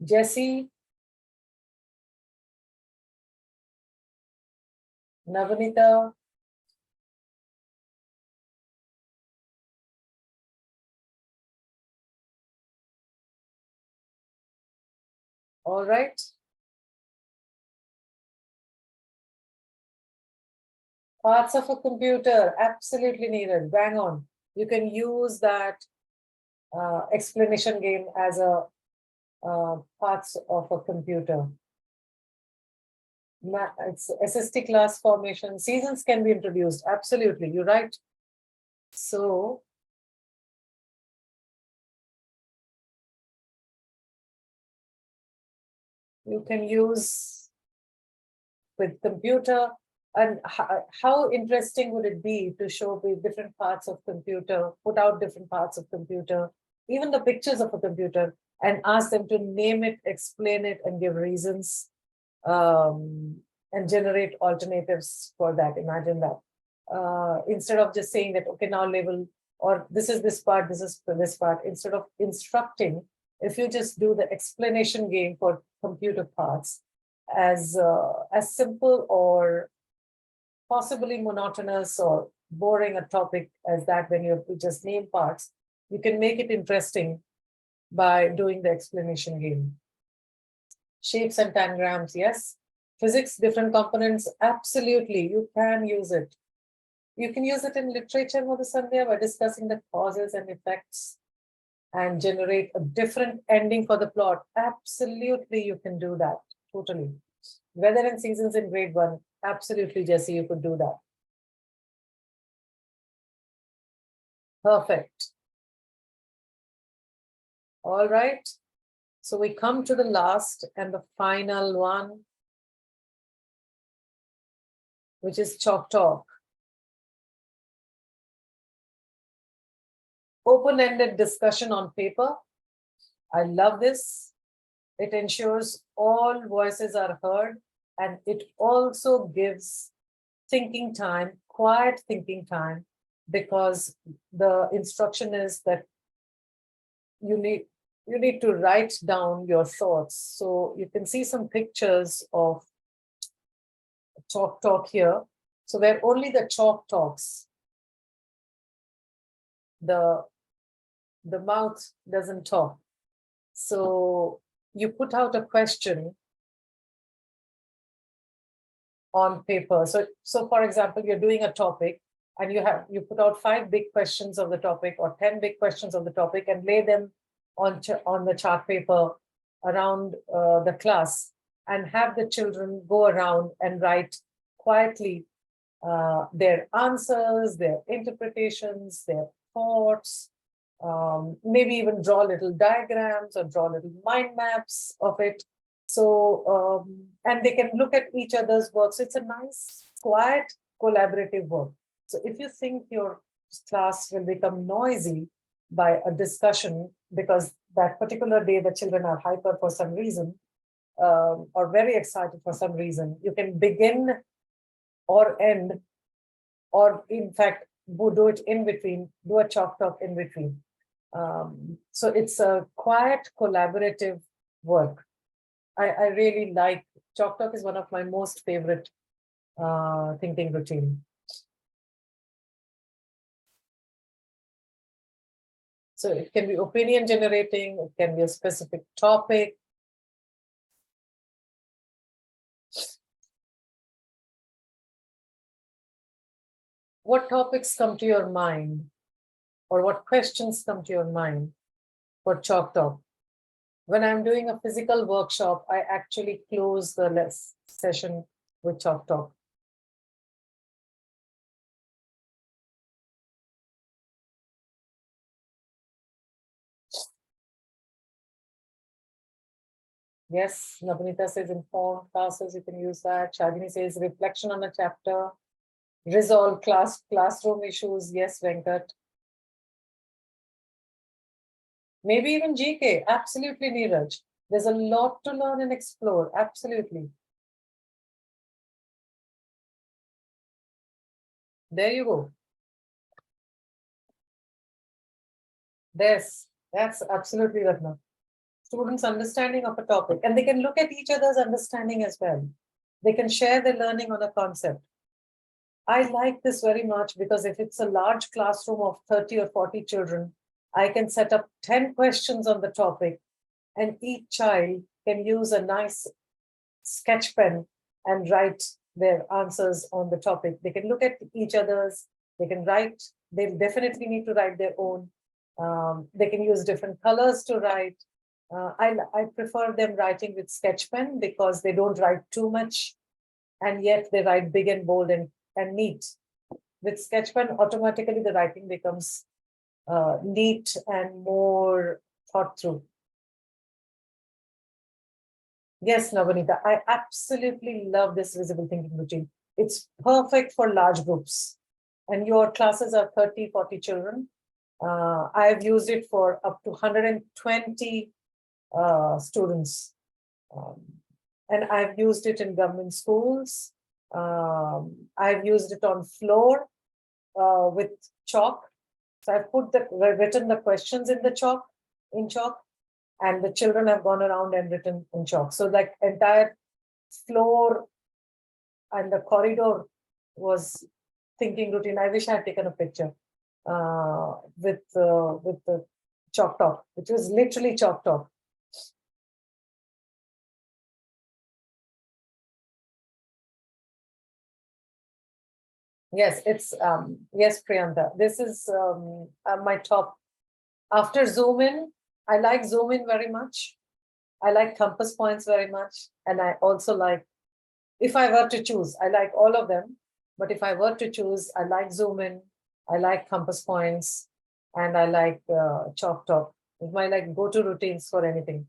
[SPEAKER 1] Jesse, Nivedita, all right. Parts of a computer, absolutely needed, bang on. You can use that explanation game as a parts of a computer. It's SST class formation. Seasons can be introduced. Absolutely, you're right. So you can use with computer. And how interesting would it be to show the different parts of computer, put out different parts of computer, even the pictures of a computer, and ask them to name it, explain it, and give reasons, and generate alternatives for that. Imagine that. Instead of just saying that, okay, now label, or this is this part, this is this part, instead of instructing, if you just do the explanation game for computer parts, as simple or possibly monotonous or boring a topic as that, when you have to just name parts, you can make it interesting by doing the explanation game. Shapes and tangrams, yes. Physics, different components, absolutely, you can use it. You can use it in literature, Madhusandhya, by discussing the causes and effects and generate a different ending for the plot. Absolutely, you can do that, totally. Weather and seasons in grade 1, absolutely, Jesse, you could do that. Perfect. All right. So we come to the last and the final one, which is chalk talk. Open-ended discussion on paper. I love this. It ensures all voices are heard, and it also gives thinking time, quiet thinking time, because the instruction is that you need to write down your thoughts. So you can see some pictures of chalk talk here. So where only the chalk talks, the mouth doesn't talk. So you put out a question on paper. So for example, you're doing a topic and you put out 5 big questions of the topic or 10 big questions of the topic and lay them on the chart paper around the class, and have the children go around and write quietly their answers, their interpretations, their thoughts, maybe even draw little diagrams or draw little mind maps of it. So, and they can look at each other's work. So it's a nice, quiet, collaborative work. So if you think your class will become noisy by a discussion, because that particular day the children are hyper for some reason, or very excited for some reason, you can begin or end, or in fact, do it in between, do a chalk talk in between. So it's a quiet, collaborative work. I really like chalk talk. Is one of my most favorite thinking routine. So it can be opinion generating, it can be a specific topic. What topics come to your mind, or what questions come to your mind for chalk talk? When I'm doing a physical workshop, I actually close the session with chalk talk. Yes, Navnita says informed classes, you can use that. Shagini says reflection on a chapter. Resolve classroom issues. Yes, Venkat. Maybe even GK. Absolutely, Neeraj. There's a lot to learn and explore. Absolutely. There you go. That's absolutely Ratna. Students' understanding of a topic, and they can look at each other's understanding as well. They can share their learning on a concept. I like this very much because if it's a large classroom of 30 or 40 children, I can set up 10 questions on the topic, and each child can use a nice sketch pen and write their answers on the topic. They can look at each other's, they can write, they definitely need to write their own. They can use different colors to write. I prefer them writing with sketch pen because they don't write too much, and yet they write big and bold and neat. With sketch pen, automatically the writing becomes neat and more thought through. Yes, Navanita, I absolutely love this visible thinking routine. It's perfect for large groups. And your classes are 30, 40 children. I've used it for up to 120 students. And I've used it in government schools. I've used it on floor with chalk. So I've written the questions in chalk, and the children have gone around and written in chalk. So like entire floor and the corridor was thinking routine. I wish I had taken a picture with the chalk talk, which was literally chalk talk. Yes, it's yes, Priyanta. This is my top. After zoom in, I like zoom in very much. I like compass points very much, and I also like, if I were to choose, I like all of them. But if I were to choose, I like zoom in, I like compass points, and I like chalk talk. It's my like go-to routines for anything.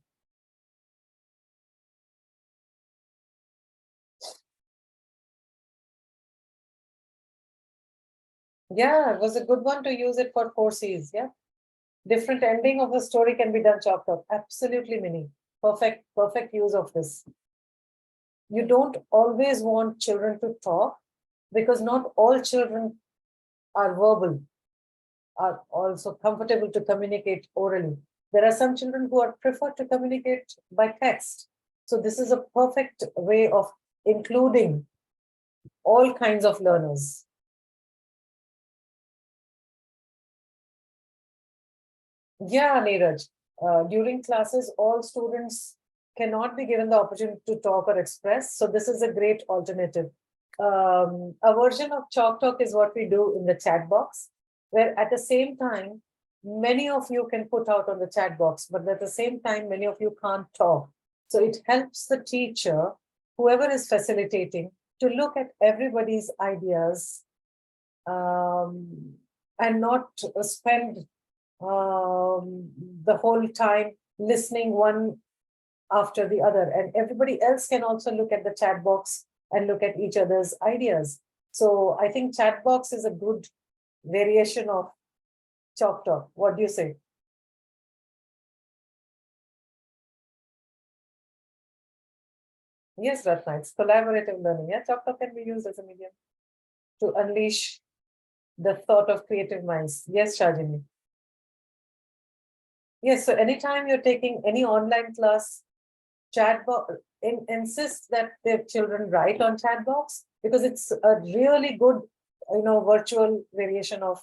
[SPEAKER 1] Yeah, it was a good one to use it for 4Cs. Yeah. Different ending of a story can be done chalk talk. Absolutely, Minnie. Perfect use of this. You don't always want children to talk because not all children are verbal, are also comfortable to communicate orally. There are some children who are prefer to communicate by text. So this is a perfect way of including all kinds of learners. Yeah, Neeraj. During classes, all students cannot be given the opportunity to talk or express. So this is a great alternative. A version of Chalk Talk is what we do in the chat box, where at the same time, many of you can put out on the chat box, but at the same time, many of you can't talk. So it helps the teacher, whoever is facilitating, to look at everybody's ideas and not spend the whole time listening one after the other. And everybody else can also look at the chat box and look at each other's ideas. So I think chat box is a good variation of Chalk Talk. What do you say? Yes, Ratna, it's collaborative learning. Yeah, Chalk Talk can be used as a medium to unleash the thought of creative minds. Yes, Shajini. Yes, so anytime you're taking any online class, chat box insist that their children write on chat box because it's a really good, virtual variation of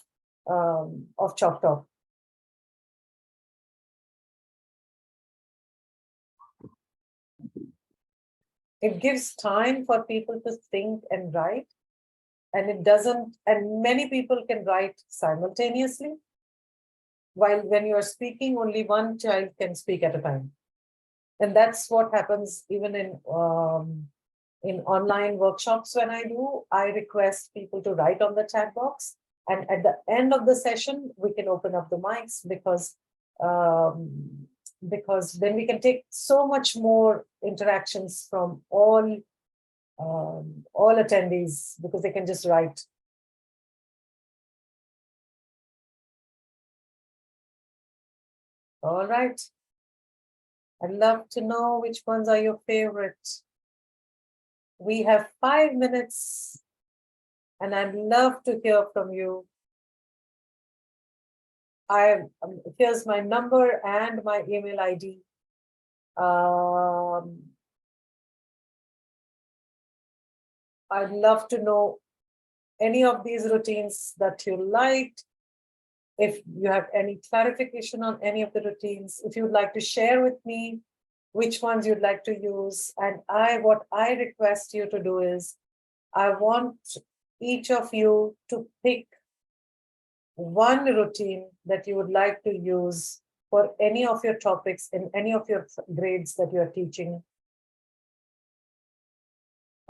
[SPEAKER 1] Chalk Talk. It gives time for people to think and write, and it doesn't. And many people can write simultaneously, while when you are speaking, only one child can speak at a time, and that's what happens even in online workshops. When I do, I request people to write on the chat box. And at the end of the session, we can open up the mics because then we can take so much more interactions from all attendees because they can just write. All right. I'd love to know which ones are your favorite. We have 5 minutes and I'd love to hear from you. Here's my number and my email ID. I'd love to know any of these routines that you liked. If you have any clarification on any of the routines, if you'd like to share with me which ones you'd like to use. And what I request you to do is, I want each of you to pick one routine that you would like to use for any of your topics in any of your grades that you're teaching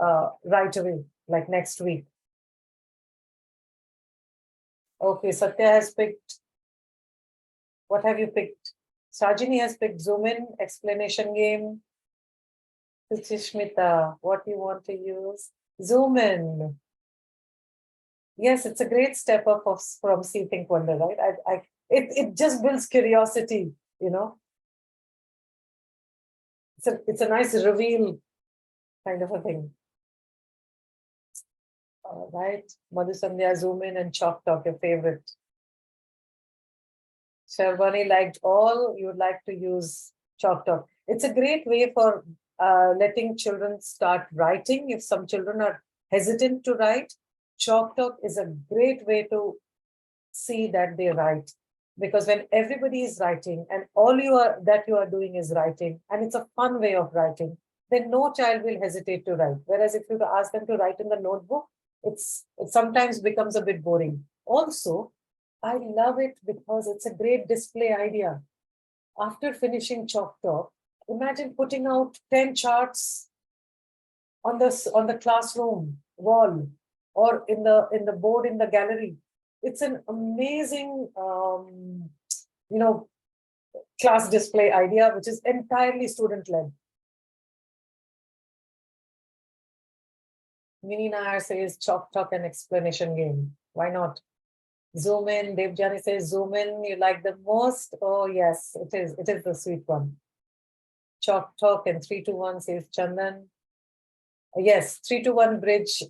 [SPEAKER 1] right away, like next week. Okay, Satya has picked. What have you picked? Sajini has picked Zoom in, explanation game. Suchishmita, what do you want to use? Zoom in. Yes, it's a great step up from See, Think, Wonder, right? It just builds curiosity, It's a nice reveal kind of a thing. All right, Madhu Sandhya, Zoom in and Chalk Talk, your favorite. Sharvani liked all, you would like to use Chalk Talk. It's a great way for letting children start writing. If some children are hesitant to write, Chalk Talk is a great way to see that they write. Because when everybody is writing and all you are doing is writing, and it's a fun way of writing, then no child will hesitate to write. Whereas if you ask them to write in the notebook, it sometimes becomes a bit boring. Also, I love it because it's a great display idea. After finishing Chalk Talk, imagine putting out 10 charts on the classroom wall or in the board in the gallery. It's an amazing class display idea, which is entirely student led. Mini Nair says Chalk Talk and explanation game. Why not? Zoom in. Devjani says zoom in. You like the most? Oh yes, it is. It is the sweet one. Chalk Talk and 3-2-1 says Chandan. Yes, 3-2-1 bridge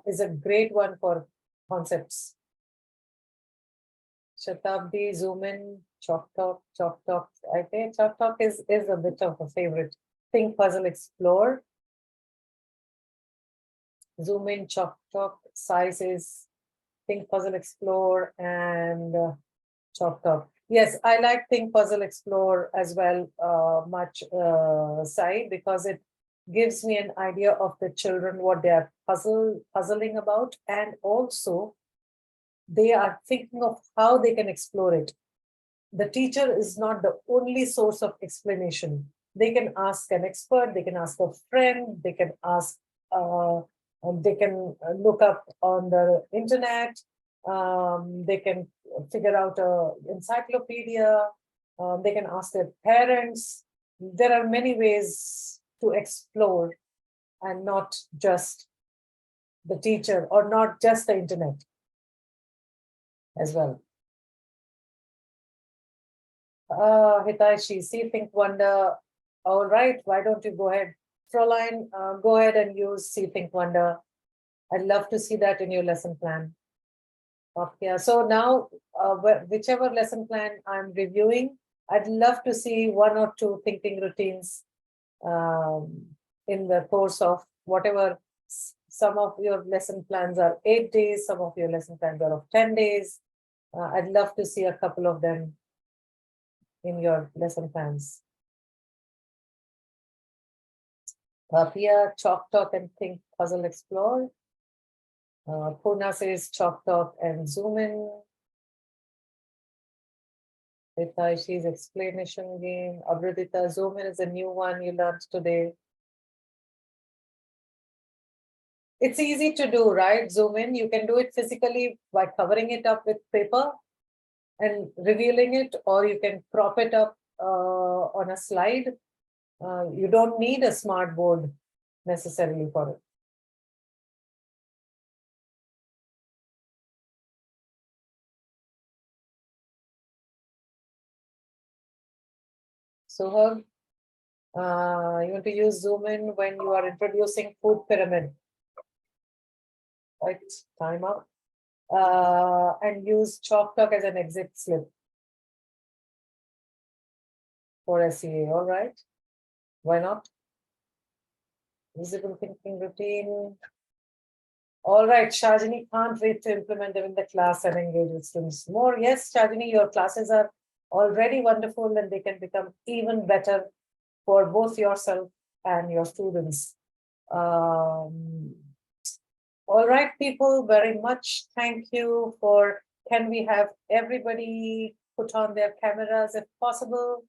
[SPEAKER 1] is a great one for concepts. Shatabdi, zoom in, Chalk Talk. I think Chalk Talk is a bit of a favorite. Think Puzzle Explore. Zoom in, Chalk Talk. Size is Think Puzzle Explore and Chalk Talk. Yes, I like Think Puzzle Explore as well, Sai, because it gives me an idea of the children, what they are puzzling about, and also they are thinking of how they can explore it. The teacher is not the only source of explanation. They can ask an expert, they can ask a friend, they can ask, they can look up on the internet, they can figure out an encyclopedia, they can ask their parents. There are many ways to explore and not just the teacher or not just the internet as well. Hitaishi, see, think, wonder. All right, why don't you go ahead? Fräulein, go ahead and use see, think, wonder. I'd love to see that in your lesson plan. Okay, so now, whichever lesson plan I'm reviewing, I'd love to see 1 or 2 thinking routines in the course of whatever. Some of your lesson plans are 8 days, some of your lesson plans are of 10 days. I'd love to see a couple of them in your lesson plans. Pia, Chalk Talk and Think Puzzle Explore. Purna says Chalk Talk and Zoom in. Hitaishi's explanation game. Abradita, Zoom in is a new one you learned today. It's easy to do, right? Zoom in. You can do it physically by covering it up with paper and revealing it, or you can prop it up on a slide. You don't need a smart board necessarily for it. So, you want to use Zoom in when you are introducing food pyramid. Right, time out. And use Chalk Talk as an exit slip for SEA, all right? Why not? Visible thinking routine. All right, Shajini, can't wait to implement them in the class and engage with students more. Yes, Shajini, your classes are already wonderful and they can become even better for both yourself and your students. All right, people, very much thank you for, can we have everybody put on their cameras if possible?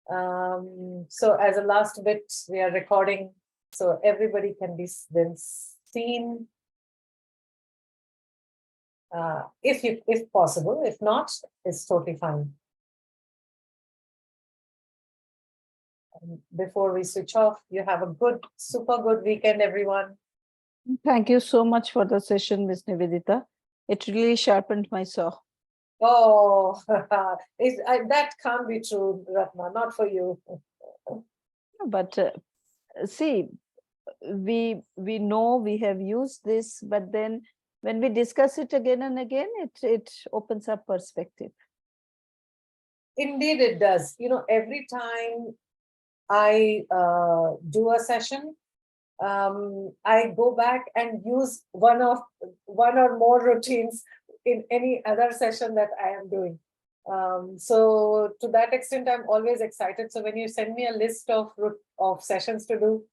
[SPEAKER 1] So as a last bit, we are recording, so everybody can be then seen. If possible, if not, it's totally fine. Before we switch off, you have a good, super good weekend, everyone.
[SPEAKER 3] Thank you so much for the session, Ms. Nivedita. It really sharpened my saw.
[SPEAKER 1] Oh, that can't be true, Ratna, not for you.
[SPEAKER 3] But see, we know we have used this, but then when we discuss it again and again, it opens up perspective.
[SPEAKER 1] Indeed, it does. You know, every time I do a session, I go back and use one or more routines in any other session that I am doing. So to that extent, I'm always excited. So when you send me a list of sessions to do,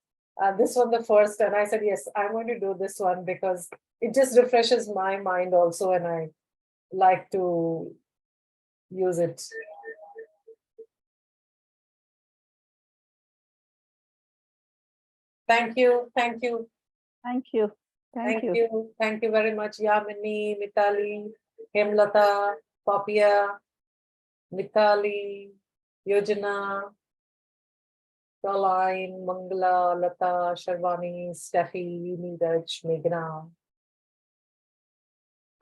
[SPEAKER 1] this one the first, and I said, yes, I'm going to do this one because it just refreshes my mind also, and I like to use it. Thank you. Thank you.
[SPEAKER 3] Thank you.
[SPEAKER 1] Thank you. Thank you very much, Yamini, Mitali, Hemlata, Papia, Mitali, Yojana, Caroline, Mangala, Lata, Sharvani, Steffi, Neeraj, Meghna,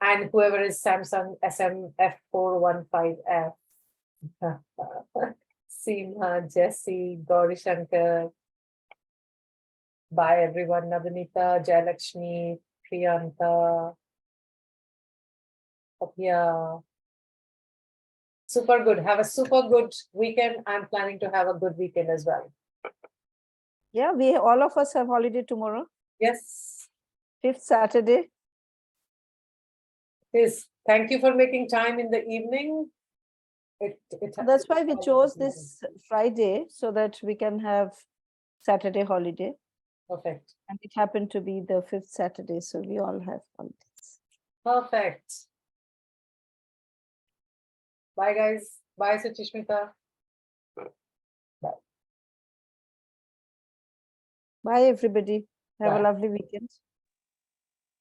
[SPEAKER 1] and whoever is Samsung SMF415F. Seema, Jesse, Gauri Shankar. Bye everyone. Nadanita, Jayalakshmi, Priyanta, Papia. Super good. Have a super good weekend. I'm planning to have a good weekend as well.
[SPEAKER 3] Yeah, we all of us have holiday tomorrow.
[SPEAKER 1] Yes.
[SPEAKER 3] 5th Saturday.
[SPEAKER 1] Yes. Thank you for making time in the evening.
[SPEAKER 3] That's why we chose this Friday, so that we can have Saturday holiday.
[SPEAKER 1] Perfect.
[SPEAKER 3] And it happened to be the 5th Saturday, so we all have holidays.
[SPEAKER 1] Perfect. Bye guys. Bye Suchishmita.
[SPEAKER 3] Bye everybody. Have
[SPEAKER 1] Bye.
[SPEAKER 3] a lovely weekend.